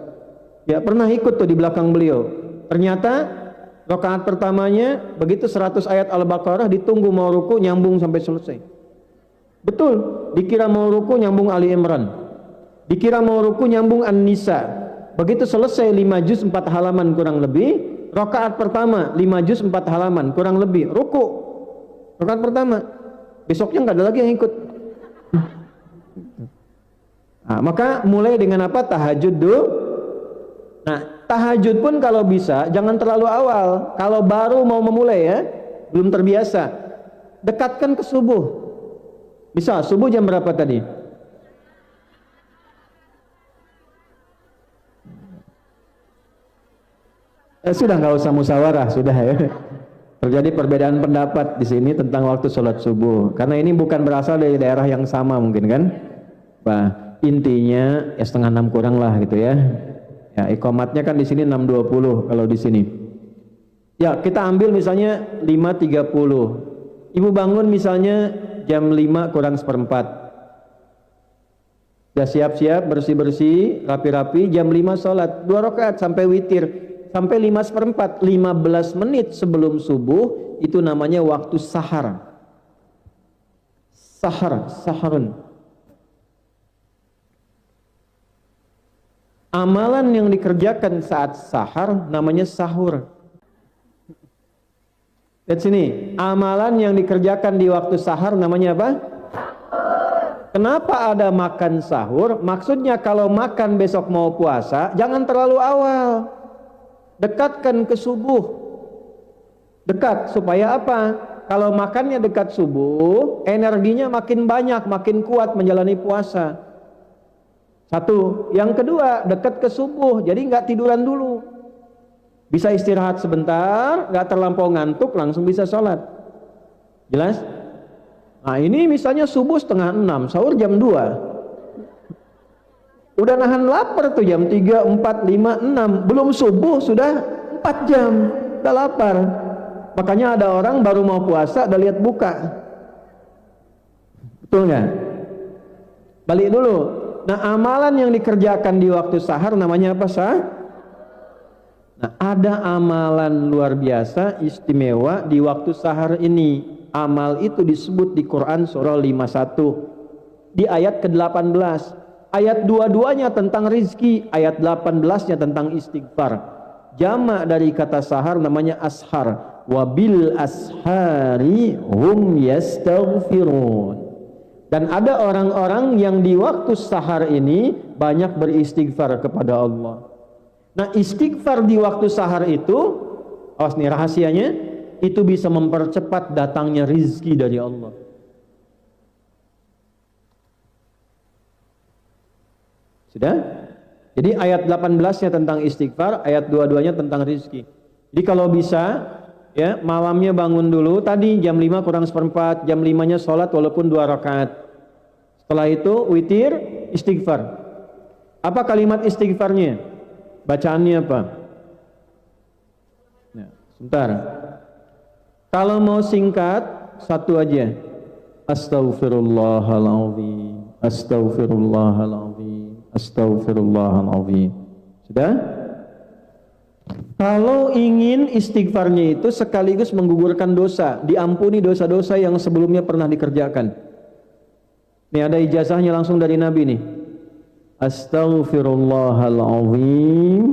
Ya pernah ikut tuh di belakang beliau. Ternyata rakaat pertamanya begitu 100 ayat Al-Baqarah, ditunggu mau ruku nyambung sampai selesai. Betul, dikira mau ruku nyambung Ali Imran. Dikira mau ruku nyambung An-Nisa. Begitu selesai 5 juz 4 halaman kurang lebih, rakaat pertama 5 juz 4 halaman kurang lebih, ruku. Rakaat pertama. Besoknya nggak ada lagi yang ikut. Nah, maka mulai dengan apa? Tahajud dulu. Nah, tahajud pun kalau bisa jangan terlalu awal. Kalau baru mau memulai ya, belum terbiasa, dekatkan ke subuh. Bisa subuh jam berapa tadi? Sudah nggak usah musyawarah, sudah ya. Terjadi perbedaan pendapat di sini tentang waktu sholat subuh. Karena ini bukan berasal dari daerah yang sama mungkin kan? Bah, intinya ya setengah 6 kurang lah gitu ya. Ya, iqamatnya kan di sini 6.20 kalau di sini. Ya, kita ambil misalnya 5.30. Ibu bangun misalnya jam 5 kurang seperempat. Sudah siap-siap, bersih-bersih, rapi-rapi, jam 5 sholat 2 rakaat sampai witir. Sampai 5 seperempat, 15 menit sebelum subuh, itu namanya waktu sahar. Saharun. Amalan yang dikerjakan saat sahar namanya sahur. Lihat sini, amalan yang dikerjakan di waktu sahar namanya apa? Kenapa ada makan sahur? Maksudnya kalau makan besok mau puasa, jangan terlalu awal. Dekatkan ke subuh. Dekat, supaya apa? Kalau makannya dekat subuh, energinya makin banyak, makin kuat menjalani puasa. Satu. Yang kedua, dekat ke subuh, jadi nggak tiduran dulu. Bisa istirahat sebentar, nggak terlampau ngantuk, langsung bisa sholat. Jelas? Nah ini misalnya subuh setengah 6, sahur jam 2. Udah nahan lapar tuh jam 3, 4, 5, 6. Belum subuh sudah 4 jam, udah lapar. Makanya ada orang baru mau puasa, udah lihat buka. Betul nggak? Balik dulu. Nah amalan yang dikerjakan di waktu sahar namanya apa sah? Nah ada amalan luar biasa istimewa di waktu sahar ini. Amal itu disebut di Quran surah 51 di ayat ke-18. Ayat 22-nya tentang rizki, ayat 18-nya tentang istighfar. Jamak dari kata sahar namanya ashar. Wabil ashari hum yastaghfirun. Dan ada orang-orang yang di waktu sahar ini banyak beristighfar kepada Allah. Nah istighfar di waktu sahar itu, awas nih rahasianya, itu bisa mempercepat datangnya rizki dari Allah. Sudah? Jadi ayat 18-nya tentang istighfar, ayat 22-nya tentang rizki. Jadi kalau bisa, ya malamnya bangun dulu, tadi jam 5 kurang seperempat, jam 5-nya sholat walaupun 2 rakaat. Setelah itu witir, istighfar. Apa kalimat istighfarnya? Bacaannya apa? Nah, sebentar. Kalau mau singkat, satu aja. Astaghfirullahaladzim, astaghfirullahaladzim, astaghfirullahaladzim. Sudah? Kalau ingin istighfarnya itu sekaligus menggugurkan dosa, diampuni dosa-dosa yang sebelumnya pernah dikerjakan. Ini ada ijazahnya langsung dari Nabi nih. Astaghfirullahaladzim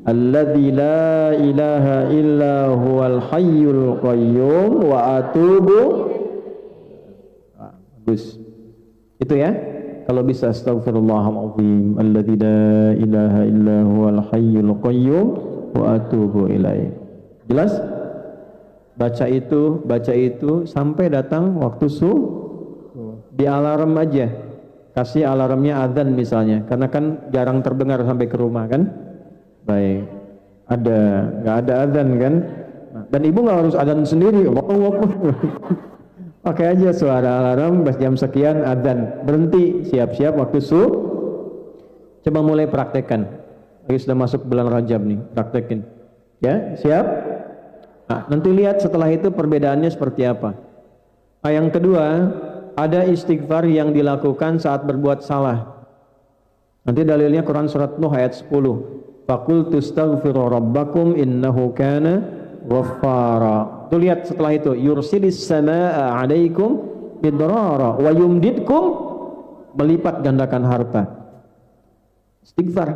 alladzi la ilaha illa huwal hayyul qayyum wa atubu. Bagus. Itu ya. Kalau bisa astaghfirullahaladzim alladzi la ilaha illa huwal hayyul qayyum wa atubu ilaih. Jelas? Baca itu sampai datang waktu subuh. Di alarm aja. Kasih alarmnya adzan misalnya, karena kan jarang terdengar sampai ke rumah kan? Baik. Nggak ada adzan kan? Nah, dan ibu nggak harus adzan sendiri. Pakai aja suara alarm, pas jam sekian adzan, berhenti, siap-siap waktu subuh. Coba mulai praktekkan. Lagi sudah masuk bulan Rajab nih, praktekin. Ya, siap? Nah, nanti lihat setelah itu perbedaannya seperti apa. Nah, yang kedua, ada istighfar yang dilakukan saat berbuat salah. Nanti dalilnya Quran surat Nuh ayat 10. Faqultu astaghfiru rabbakum innahu kana ghaffara. Tuh lihat setelah itu, yursilis samaa 'alaikum midrara wa yumdidkum, melipat gandakan harta. Istighfar.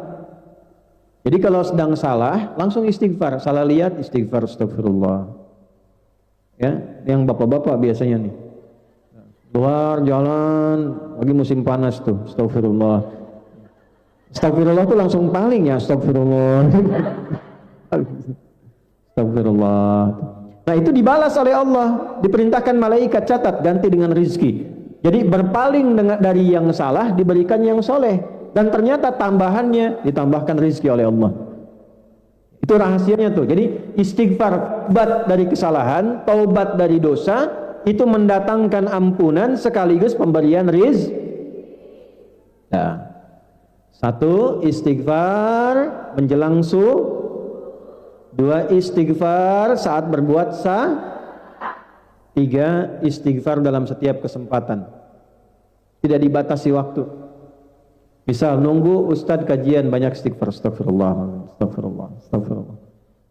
Jadi kalau sedang salah, langsung istighfar. Salah lihat, istighfar, astagfirullah. Ya, yang bapak-bapak biasanya nih. Keluar jalan, lagi musim panas tuh, astagfirullah. Astagfirullah tuh langsung paling ya, astagfirullah. Astagfirullah. Nah itu dibalas oleh Allah, diperintahkan malaikat catat ganti dengan rizki. Jadi berpaling dari yang salah diberikan yang soleh, dan ternyata tambahannya ditambahkan rizki oleh Allah. Itu rahasianya tuh. Jadi istighfar, taubat dari kesalahan, taubat dari dosa, itu mendatangkan ampunan sekaligus pemberian rizki. Nah, satu, istighfar menjelang subuh. Dua, istighfar saat berbuat sah. Tiga, istighfar dalam setiap kesempatan, tidak dibatasi waktu. Misal nunggu ustadz kajian, banyak istighfar, astagfirullah, astagfirullah, astagfirullah.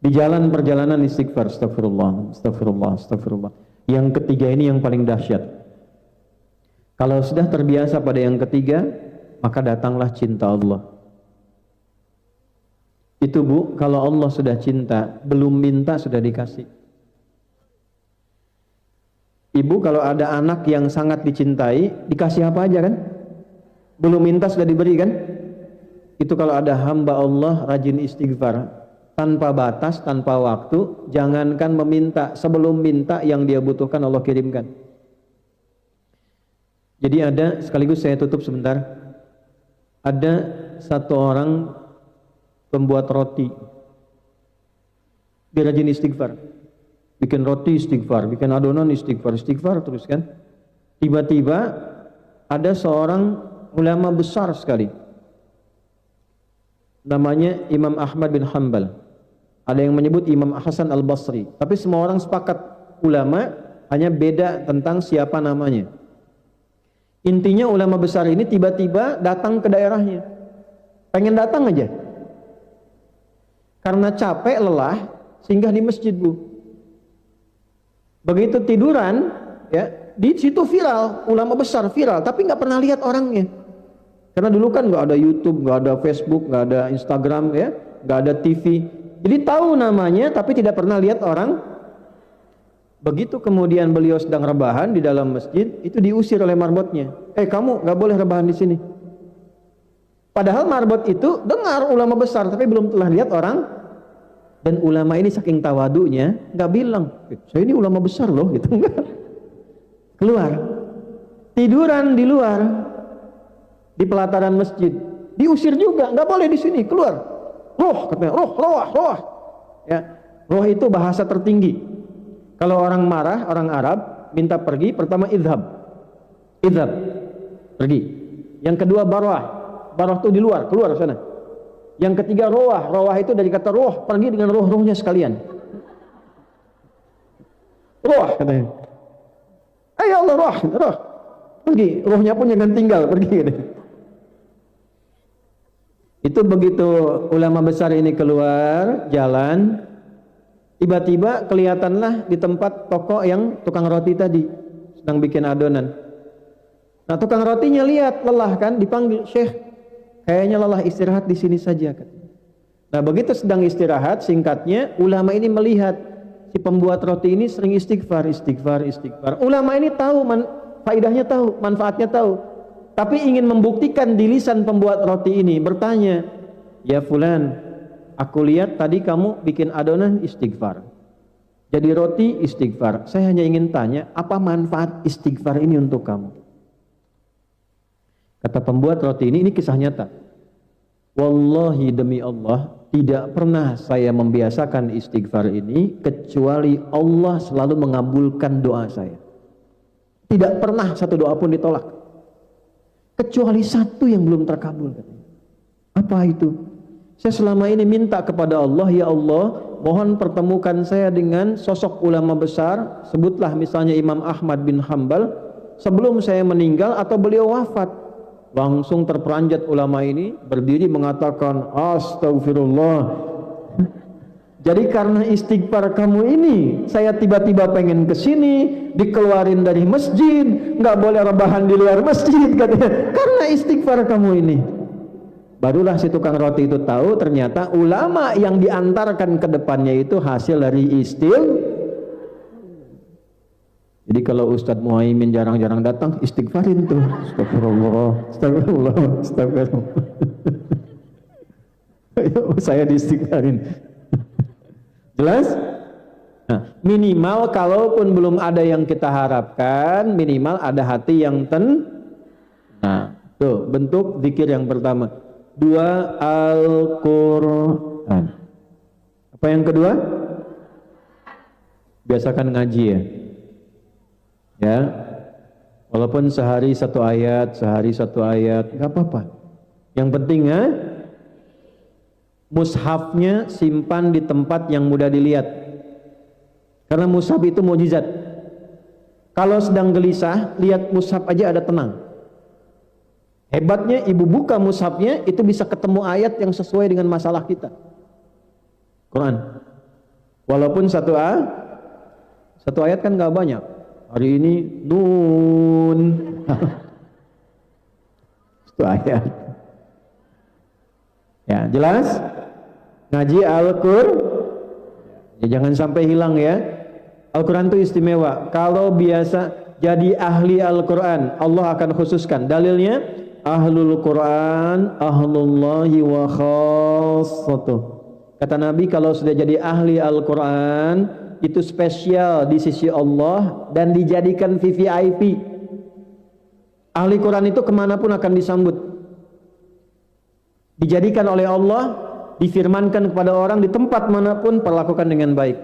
Di jalan perjalanan istighfar, astagfirullah, astagfirullah, astagfirullah. Yang ketiga ini yang paling dahsyat. Kalau sudah terbiasa pada yang ketiga, maka datanglah cinta Allah. Itu Bu, kalau Allah sudah cinta, belum minta sudah dikasih. Ibu kalau ada anak yang sangat dicintai, dikasih apa aja kan? Belum minta sudah diberi kan? Itu kalau ada hamba Allah rajin istighfar, tanpa batas, tanpa waktu, jangankan meminta, sebelum minta yang dia butuhkan Allah kirimkan. Jadi ada, sekaligus saya tutup sebentar, ada satu orang pembuat roti, dia rajin istighfar, bikin roti istighfar, bikin adonan istighfar, istighfar terus kan. Tiba-tiba ada seorang ulama besar sekali, namanya Imam Ahmad bin Hanbal. Ada yang menyebut Imam Hasan al-Basri, tapi semua orang sepakat ulama, hanya beda tentang siapa namanya. Intinya ulama besar ini tiba-tiba datang ke daerahnya, pengen datang aja, karena capek, lelah, singgah di masjid Bu. Begitu tiduran, ya di situ viral, ulama besar viral, tapi nggak pernah lihat orangnya. Karena dulu kan nggak ada YouTube, nggak ada Facebook, nggak ada Instagram, ya, nggak ada TV. Jadi tahu namanya, tapi tidak pernah lihat orang. Begitu kemudian beliau sedang rebahan di dalam masjid, itu diusir oleh marbotnya. Kamu nggak boleh rebahan di sini. Padahal marbot itu dengar ulama besar, tapi belum telah lihat orang. Dan ulama ini saking tawadunya, nggak bilang, saya ini ulama besar loh, gitu enggak. Keluar, tiduran di luar, di pelataran masjid, diusir juga, nggak boleh di sini, keluar. Roh, katanya, roh. Ya, roh itu bahasa tertinggi. Kalau orang marah, orang Arab minta pergi, pertama idhab, pergi. Yang kedua barwah itu di luar, keluar sana. Yang ketiga roah itu dari kata roh, pergi dengan roh-rohnya sekalian. Roh katanya. Ya Allah, roh. Pergi, rohnya pun jangan tinggal, pergi katanya. Itu begitu ulama besar ini keluar jalan, tiba-tiba kelihatanlah di tempat toko yang tukang roti tadi sedang bikin adonan. Nah, tukang rotinya lihat lelah kan, dipanggil, "Syekh, kayaknya lelah, istirahat di sini saja." Nah, begitu sedang istirahat, singkatnya ulama ini melihat si pembuat roti ini sering istighfar. Ulama ini tahu faedahnya, tahu manfaatnya, tahu, tapi ingin membuktikan di lisan pembuat roti ini, bertanya, "Ya fulan, aku lihat tadi kamu bikin adonan istighfar, jadi roti istighfar. Saya hanya ingin tanya, apa manfaat istighfar ini untuk kamu?" Kata pembuat roti ini kisah nyata. "Wallahi, demi Allah, tidak pernah saya membiasakan istighfar ini kecuali Allah selalu mengabulkan doa saya. Tidak pernah satu doa pun ditolak, kecuali satu yang belum terkabul." Apa itu? "Saya selama ini minta kepada Allah, ya Allah, mohon pertemukan saya dengan sosok ulama besar, sebutlah misalnya Imam Ahmad bin Hanbal, sebelum saya meninggal atau beliau wafat." Langsung terperanjat ulama ini, berdiri mengatakan, "Astagfirullah. Jadi karena istighfar kamu ini, saya tiba-tiba pengen ke sini, dikeluarin dari masjid, nggak boleh rebahan di luar masjid," katanya. "Karena istighfar kamu ini." Barulah si tukang roti itu tahu ternyata ulama yang diantarkan ke depannya itu hasil dari istighfar. Jadi kalau Ustadz Muhaimin jarang-jarang datang, istighfarin tuh. Astagfirullah. saya diistighfarin. Jelas? Nah, minimal kalaupun belum ada yang kita harapkan, minimal ada hati yang Nah, tuh bentuk zikir yang pertama. Dua, Al-Quran. Apa yang kedua? Biasakan ngaji ya. Ya, walaupun sehari satu ayat, nggak apa-apa. Yang penting ya, mushafnya simpan di tempat yang mudah dilihat. Karena mushaf itu mukjizat. Kalau sedang gelisah, lihat mushaf aja ada tenang. Hebatnya ibu buka mushafnya itu bisa ketemu ayat yang sesuai dengan masalah kita. Quran. Walaupun satu ayat kan nggak banyak. Hari ini Nun. Satu ayat. Ya, jelas? Ngaji Al-Qur'an. Ya, jangan sampai hilang ya. Al-Quran itu istimewa. Kalau biasa jadi ahli Al-Quran, Allah akan khususkan. Dalilnya, Ahlul Quran, Ahlullahi wa khassatuh. Kata Nabi, kalau sudah jadi ahli Al-Quran, itu spesial di sisi Allah dan dijadikan VVIP. Ahli Quran itu kemanapun akan disambut. Dijadikan oleh Allah, difirmankan kepada orang di tempat manapun, perlakukan dengan baik.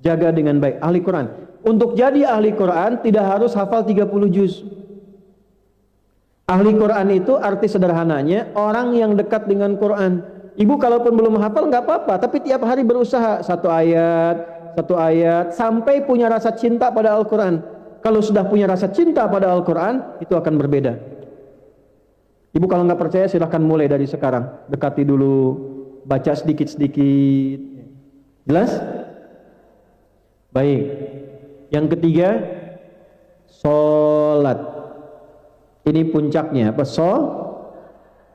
Jaga dengan baik. Ahli Quran. Untuk jadi ahli Quran tidak harus hafal 30 juz. Ahli Quran itu arti sederhananya orang yang dekat dengan Quran. Ibu kalaupun belum hafal nggak apa-apa, tapi tiap hari berusaha satu ayat sampai punya rasa cinta pada Al-Quran. Kalau sudah punya rasa cinta pada Al-Quran, itu akan berbeda. Ibu kalau nggak percaya silahkan mulai dari sekarang. Dekati dulu, baca sedikit-sedikit. Jelas? Baik. Yang ketiga, sholat. Ini puncaknya apa?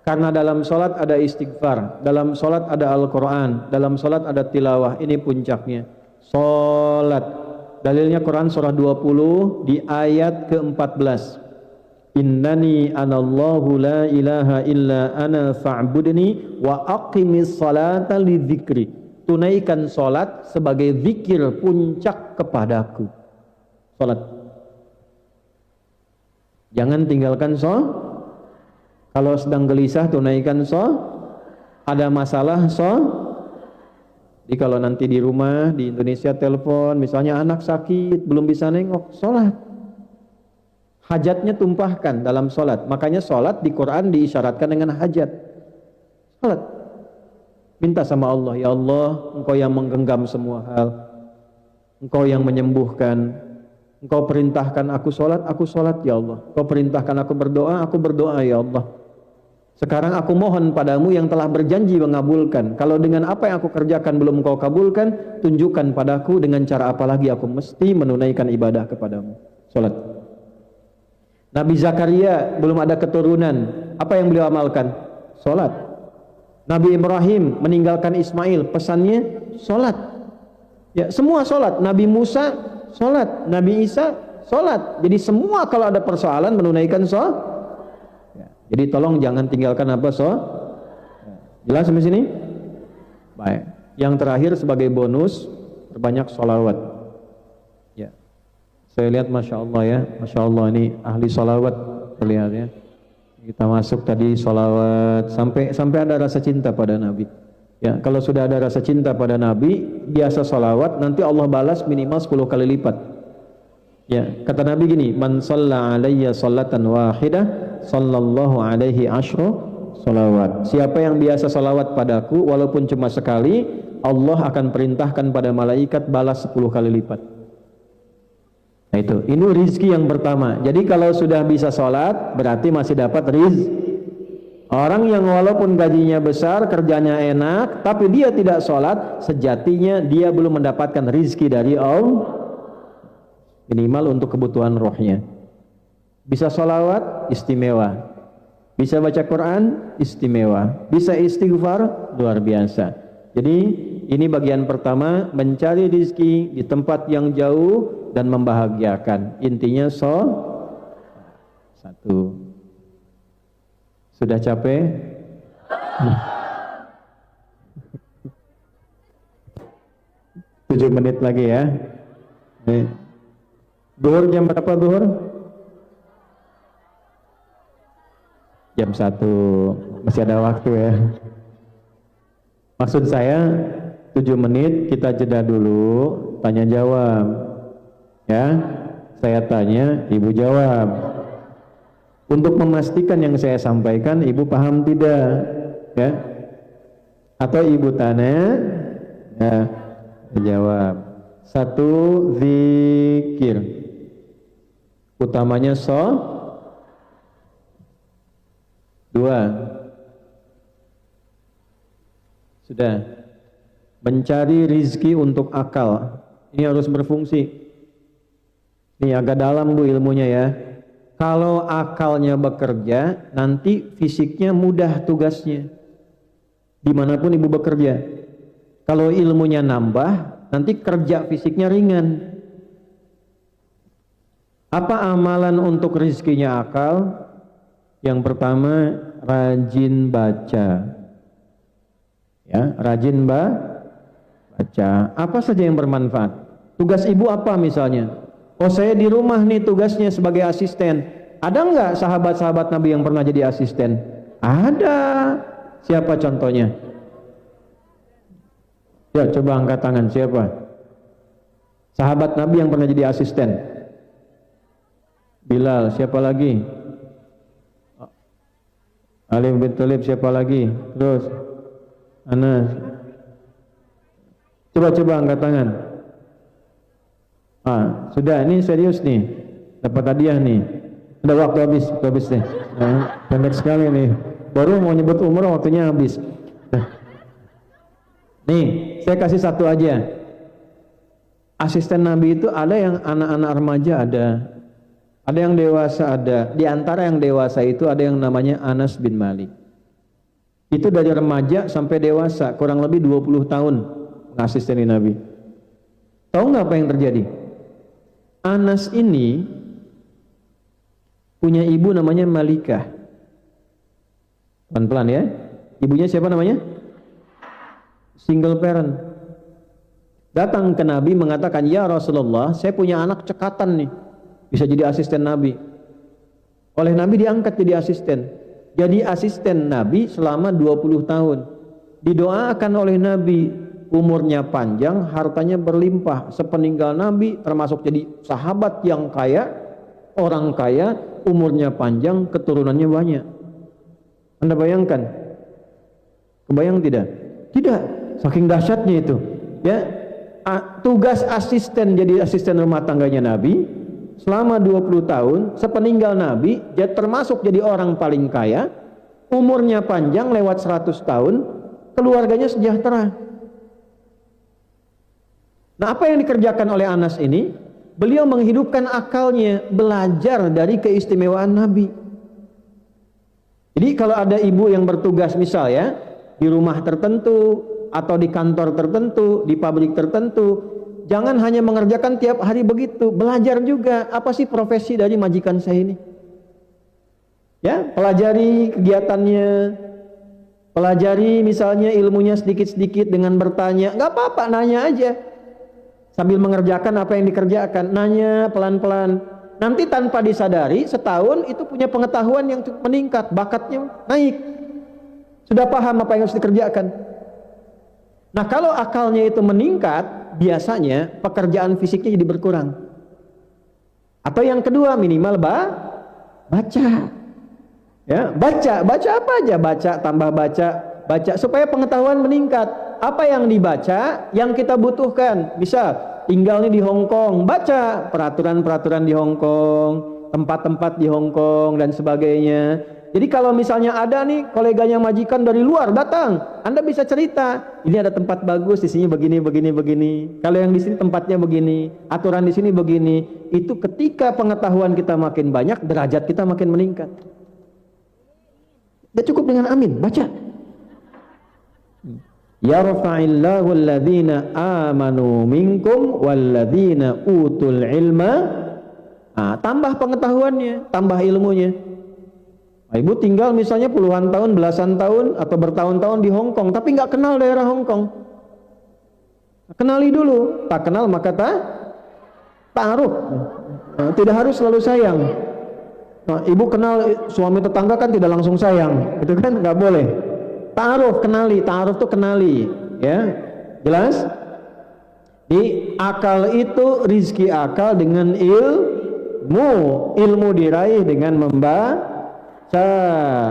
Karena dalam sholat ada istighfar, dalam sholat ada Al-Quran, dalam sholat ada tilawah. Ini puncaknya. Sholat. Dalilnya Quran surah 20 di ayat ke-14. Innani anallahu la ilaha illa ana fa'budni wa aqimis salata li dzikri. Tunaikan sholat sebagai zikir puncak kepadaku. Sholat. Jangan tinggalkan Kalau sedang gelisah tunaikan Ada masalah Jadi kalau nanti di rumah di Indonesia telepon, misalnya anak sakit belum bisa nengok, sholat. Hajatnya tumpahkan dalam sholat. Makanya sholat di Quran diisyaratkan dengan hajat. Sholat. Minta sama Allah, ya Allah, Engkau yang menggenggam semua hal, Engkau yang menyembuhkan. Engkau perintahkan aku sholat ya Allah. Engkau perintahkan aku berdoa ya Allah. Sekarang aku mohon padamu yang telah berjanji mengabulkan. Kalau dengan apa yang aku kerjakan belum Engkau kabulkan, tunjukkan padaku dengan cara apa lagi aku mesti menunaikan ibadah kepadamu. Sholat. Nabi Zakaria belum ada keturunan, apa yang beliau amalkan? Sholat. Nabi Ibrahim meninggalkan Ismail, pesannya sholat. Ya, semua sholat. Nabi Musa sholat, Nabi Isa sholat. Jadi semua kalau ada persoalan menunaikan ya. Jadi tolong jangan tinggalkan apa ya. Jelas sampai sini? Baik. Yang terakhir sebagai bonus, perbanyak sholawat. Ya. Saya lihat masya Allah ya, masya Allah ini ahli sholawat terlihat ya. Kita masuk tadi sholawat sampai ada rasa cinta pada Nabi. Ya, kalau sudah ada rasa cinta pada Nabi, biasa salawat, nanti Allah balas minimal 10 kali lipat. Ya, kata Nabi gini, man shalla alayya sholatan wahidah, sallallahu alaihi asyra salawat. Siapa yang biasa salawat padaku, walaupun cuma sekali, Allah akan perintahkan pada malaikat balas 10 kali lipat. Nah itu, ini rizki yang pertama. Jadi kalau sudah bisa sholat, berarti masih dapat rizki. Orang yang walaupun gajinya besar, kerjanya enak, tapi dia tidak sholat, sejatinya dia belum mendapatkan rizki dari Allah. Minimal untuk kebutuhan rohnya. Bisa sholawat, istimewa. Bisa baca Quran, istimewa. Bisa istighfar, luar biasa. Jadi ini bagian pertama, mencari rizki di tempat yang jauh dan membahagiakan. Intinya satu. Sudah capek? 7 menit lagi ya. Duhur jam berapa duhur? Jam 1, masih ada waktu ya. Maksud saya 7 menit kita jeda dulu, tanya jawab. Ya, saya tanya, ibu jawab. Untuk memastikan yang saya sampaikan ibu paham tidak, ya? Atau ibu tanya, ya, jawab. 1, zikir. Utamanya 2. Sudah. Mencari rizki untuk akal. Ini harus berfungsi. Ini agak dalam Bu ilmunya ya. Kalau akalnya bekerja, nanti fisiknya mudah tugasnya. Dimanapun ibu bekerja. Kalau ilmunya nambah, nanti kerja fisiknya ringan. Apa amalan untuk rizkinya akal? Yang pertama, rajin baca. Ya, rajin baca. Apa saja yang bermanfaat? Tugas ibu apa misalnya? Oh, saya di rumah nih tugasnya sebagai asisten. Ada nggak sahabat-sahabat Nabi yang pernah jadi asisten? Ada. Siapa contohnya? Ya, coba angkat tangan. Siapa? Sahabat Nabi yang pernah jadi asisten. Bilal. Siapa lagi? Ali bin Thalib. Siapa lagi? Terus Anas. Coba angkat tangan. Sudah, ini serius nih. Dapat hadiah nih. Udah waktu habis nih. Pendek sekali nih. Baru mau nyebut umur waktunya habis. Nih, saya kasih satu aja. Asisten Nabi itu ada yang anak-anak remaja ada yang dewasa ada. Di antara yang dewasa itu ada yang namanya Anas bin Malik. Itu dari remaja sampai dewasa, kurang lebih 20 tahun mengasisteni Nabi. Tahu nggak apa yang terjadi? Anas ini punya ibu namanya Malikah. Pelan-pelan ya. Ibunya siapa namanya? Single parent. Datang ke Nabi mengatakan, "Ya Rasulullah, saya punya anak cekatan nih. Bisa jadi asisten Nabi." Oleh Nabi diangkat jadi asisten. Jadi asisten Nabi selama 20 tahun. Didoakan oleh Nabi, umurnya panjang, hartanya berlimpah. Sepeninggal Nabi termasuk jadi sahabat yang kaya, orang kaya, umurnya panjang, keturunannya banyak. Anda bayangkan? Kebayang tidak? Tidak, saking dahsyatnya itu. Ya, tugas asisten jadi asisten rumah tangganya Nabi selama 20 tahun, sepeninggal Nabi, dia termasuk jadi orang paling kaya, umurnya panjang lewat 100 tahun, keluarganya sejahtera. Nah, apa yang dikerjakan oleh Anas ini? Beliau menghidupkan akalnya, belajar dari keistimewaan Nabi. Jadi kalau ada ibu yang bertugas misal ya, di rumah tertentu, atau di kantor tertentu, di pabrik tertentu, jangan hanya mengerjakan tiap hari begitu, belajar juga apa sih profesi dari majikan saya ini. Ya, pelajari kegiatannya, pelajari misalnya ilmunya sedikit-sedikit dengan bertanya, nggak apa-apa, nanya aja. Sambil mengerjakan apa yang dikerjakan, nanya pelan-pelan. Nanti tanpa disadari, setahun itu punya pengetahuan yang cukup meningkat, bakatnya naik. Sudah paham apa yang harus dikerjakan. Nah, kalau akalnya itu meningkat, biasanya pekerjaan fisiknya jadi berkurang. Atau yang kedua, minimal baca. Ya, baca apa aja, tambah baca supaya pengetahuan meningkat. Apa yang dibaca, yang kita butuhkan. Misal, tinggal nih di Hong Kong, baca peraturan-peraturan di Hong Kong, tempat-tempat di Hong Kong dan sebagainya. Jadi kalau misalnya ada nih koleganya majikan dari luar datang, Anda bisa cerita, ini ada tempat bagus di sini begini. Kalau yang di sini tempatnya begini, aturan di sini begini. Itu ketika pengetahuan kita makin banyak, derajat kita makin meningkat. Tidak cukup dengan amin, baca. Yarfa'illahu alladhina amanu minkum walladhina utul ilma. Tambah pengetahuannya, tambah ilmunya. Ibu tinggal misalnya puluhan tahun, belasan tahun, atau bertahun-tahun di Hong Kong, tapi nggak kenal daerah Hong Kong. Kenali dulu, tak kenal maka ta'aruf. Nah, tidak harus selalu sayang. Nah, ibu kenal suami tetangga kan tidak langsung sayang, itu kan nggak boleh. Ta'aruf, kenali, ta'aruf tuh kenali, ya, jelas? Di akal itu rizki akal dengan ilmu diraih dengan membaca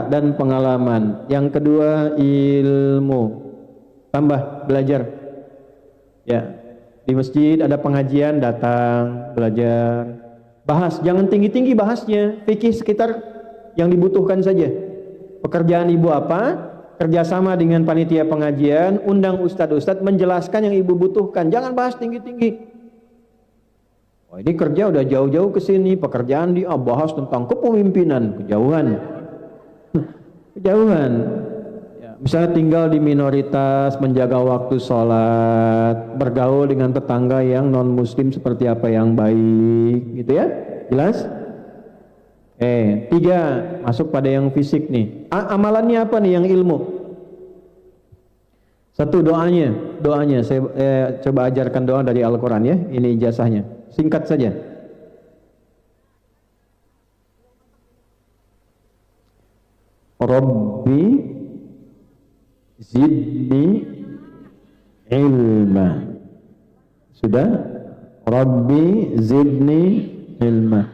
dan pengalaman. Yang kedua ilmu, tambah belajar. Ya, di masjid ada pengajian, datang, belajar, bahas, jangan tinggi-tinggi bahasnya, fikih sekitar yang dibutuhkan saja. Pekerjaan ibu apa? Kerjasama dengan panitia pengajian, undang ustadz-ustadz menjelaskan yang ibu butuhkan, jangan bahas tinggi-tinggi. Oh, ini kerja udah jauh-jauh ke sini, pekerjaan bahas tentang kepemimpinan, kejauhan. Kejauhan. Misalnya tinggal di minoritas, menjaga waktu sholat, bergaul dengan tetangga yang non muslim seperti apa yang baik, gitu ya, jelas? Tiga, masuk pada yang fisik nih. Amalannya apa nih yang ilmu? Satu, doanya saya coba ajarkan doa dari Al-Quran ya, ini ijazahnya, singkat saja. Rabbi zidni ilma. Sudah? Rabbi zidni ilma.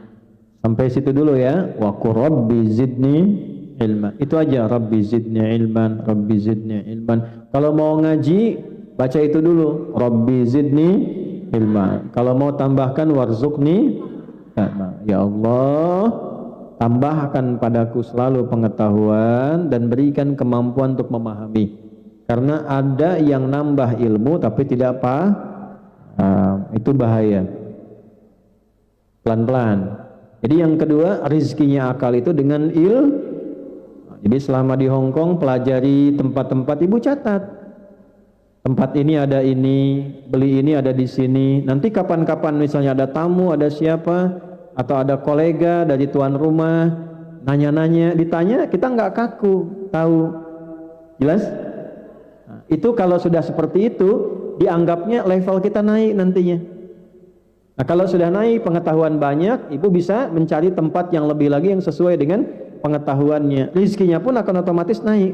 Sampai situ dulu ya. Wa qur rabbi zidni ilma. Itu aja, Rabbi zidni ilman, Rabbi zidni ilman. Kalau mau ngaji, baca itu dulu, Rabbi zidni ilma. Kalau mau tambahkan warzuqni, ya Allah, tambahkan padaku selalu pengetahuan dan berikan kemampuan untuk memahami. Karena ada yang nambah ilmu tapi tidak itu bahaya. Pelan-pelan. Jadi yang kedua, rizkinya akal itu dengan Jadi selama di Hong Kong pelajari tempat-tempat, ibu catat. Tempat ini ada ini, beli ini ada di sini. Nanti kapan-kapan misalnya ada tamu, ada siapa, atau ada kolega dari tuan rumah nanya-nanya, ditanya, kita nggak kaku, tahu. Jelas? Nah, itu kalau sudah seperti itu, dianggapnya level kita naik nantinya. Nah, kalau sudah naik pengetahuan banyak, ibu bisa mencari tempat yang lebih lagi yang sesuai dengan pengetahuannya. Rizkinya pun akan otomatis naik.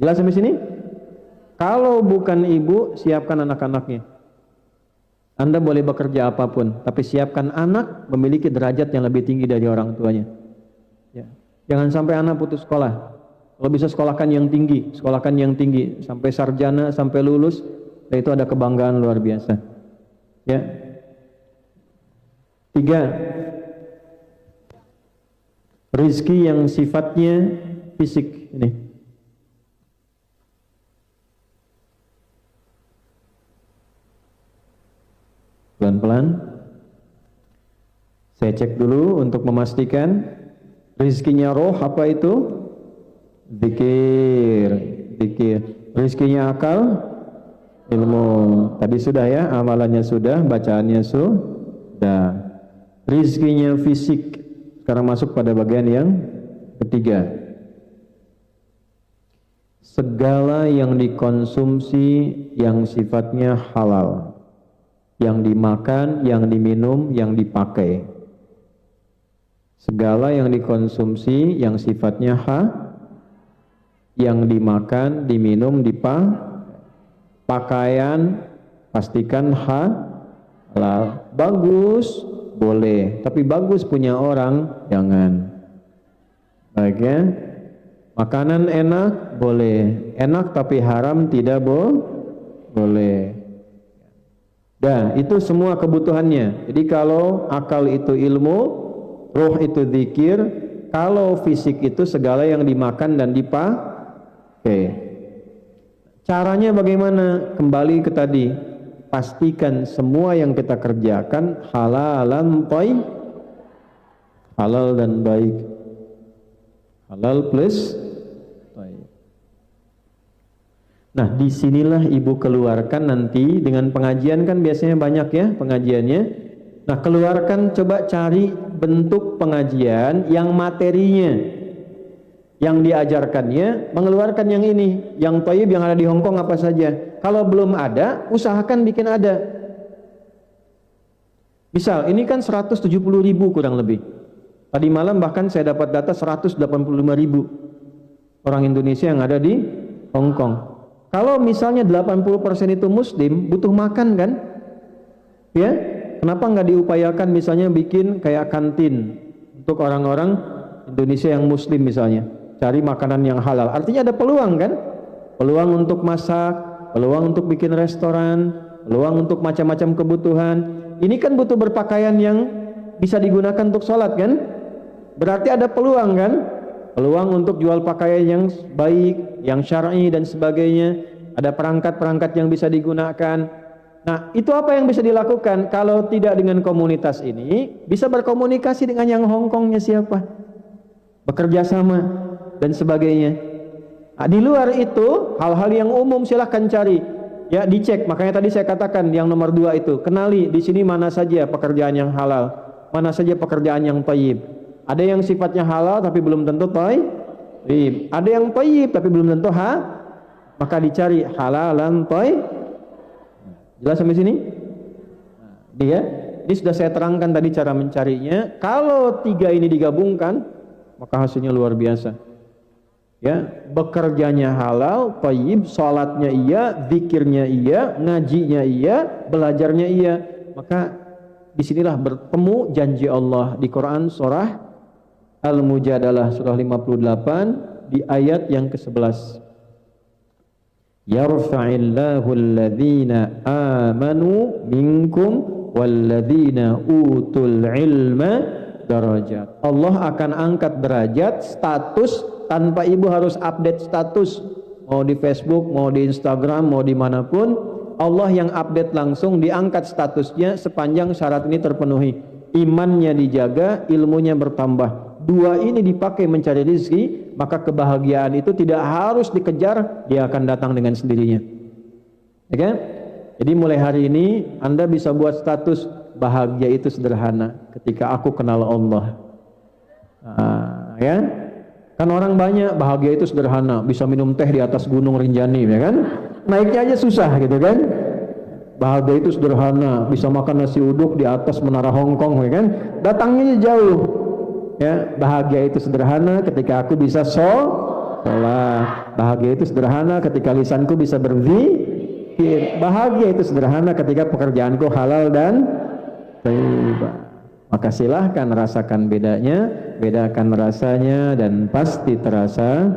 Jelas sampai sini? Kalau bukan ibu, siapkan anak-anaknya. Anda boleh bekerja apapun, tapi siapkan anak memiliki derajat yang lebih tinggi dari orang tuanya. Ya. Jangan sampai anak putus sekolah. Kalau bisa sekolahkan yang tinggi, sampai sarjana, sampai lulus, dan itu ada kebanggaan luar biasa. Ya. 3, rizki yang sifatnya fisik ini. Pelan-pelan. Saya cek dulu untuk memastikan rizkinya roh apa itu? Zikir. Rizkinya akal, ilmu. Tadi sudah ya, amalannya sudah, bacaannya sudah. Rizkinya fisik. Sekarang masuk pada bagian yang ketiga. Segala yang dikonsumsi yang sifatnya halal, yang dimakan, yang diminum, yang dipakai. Segala yang dikonsumsi yang sifatnya yang dimakan, diminum, pakaian, pastikan halal. Bagus, boleh, tapi bagus punya orang, jangan. Baik ya. Makanan enak, boleh. Enak tapi haram, tidak boleh. Nah, itu semua kebutuhannya. Jadi kalau akal itu ilmu, roh itu zikir, kalau fisik itu segala yang dimakan dan dipakai. Caranya bagaimana? Kembali ke tadi, pastikan semua yang kita kerjakan halalan thayyib, halal dan baik. Halal plus thayyib. Nah, disinilah ibu keluarkan nanti dengan pengajian, kan biasanya banyak ya pengajiannya. Nah, keluarkan, coba cari bentuk pengajian yang materinya, yang diajarkannya mengeluarkan yang ini, yang thayyib yang ada di Hong Kong apa saja. Kalau belum ada, usahakan bikin ada. Misal, ini kan 170.000 kurang lebih. Tadi malam bahkan saya dapat data 185.000 orang Indonesia yang ada di Hong Kong. Kalau misalnya 80% itu Muslim, butuh makan kan? Ya, kenapa nggak diupayakan misalnya bikin kayak kantin untuk orang-orang Indonesia yang Muslim misalnya? Cari makanan yang halal. Artinya ada peluang kan? Peluang untuk masak, peluang untuk bikin restoran, peluang untuk macam-macam kebutuhan. Ini kan butuh berpakaian yang bisa digunakan untuk sholat kan? Berarti ada peluang kan? Peluang untuk jual pakaian yang baik, yang syar'i dan sebagainya. Ada perangkat-perangkat yang bisa digunakan. Nah, itu apa yang bisa dilakukan? Kalau tidak dengan komunitas ini, bisa berkomunikasi dengan yang Hong Kongnya siapa? Bekerja sama dan sebagainya. Nah, di luar itu hal-hal yang umum silahkan cari, ya dicek. Makanya tadi saya katakan yang nomor 2 itu, kenali di sini mana saja pekerjaan yang halal, mana saja pekerjaan yang thayyib. Ada yang sifatnya halal tapi belum tentu thayyib. Ada yang thayyib tapi belum tentu maka dicari halalan thayyib. Jelas sampai sini? Dia, ini sudah saya terangkan tadi cara mencarinya. Kalau 3 ini digabungkan, maka hasilnya luar biasa. Ya, bekerjanya halal, thayyib, salatnya iya, zikirnya iya, ngajinya iya, belajarnya iya. Maka disinilah bertemu janji Allah di Quran surah Al-Mujadalah surah 58 di ayat yang ke-11. Yarfa'illahu alladhina amanu minkum walladhina utul ilma darajat. Allah akan angkat derajat, status, tanpa ibu harus update status, mau di Facebook, mau di Instagram, mau dimanapun. Allah yang update langsung, diangkat statusnya sepanjang syarat ini terpenuhi. Imannya dijaga, ilmunya bertambah. 2 ini dipakai mencari rezeki, maka kebahagiaan itu tidak harus dikejar, dia akan datang dengan sendirinya. Ya kan? Jadi mulai hari ini Anda bisa buat status, bahagia itu sederhana ketika aku kenal Allah. Ya. Kan orang banyak bahagia itu sederhana, bisa minum teh di atas gunung Rinjani, ya kan? Naiknya aja susah gitu kan? Bahagia itu sederhana, bisa makan nasi uduk di atas menara Hong Kong, ya kan? Datangnya jauh. Ya, bahagia itu sederhana ketika aku bisa sholat. Bahagia itu sederhana ketika lisanku bisa berzikir. Bahagia itu sederhana ketika pekerjaanku halal dan thayyib. Maka silahkan rasakan bedanya, bedakan rasanya dan pasti terasa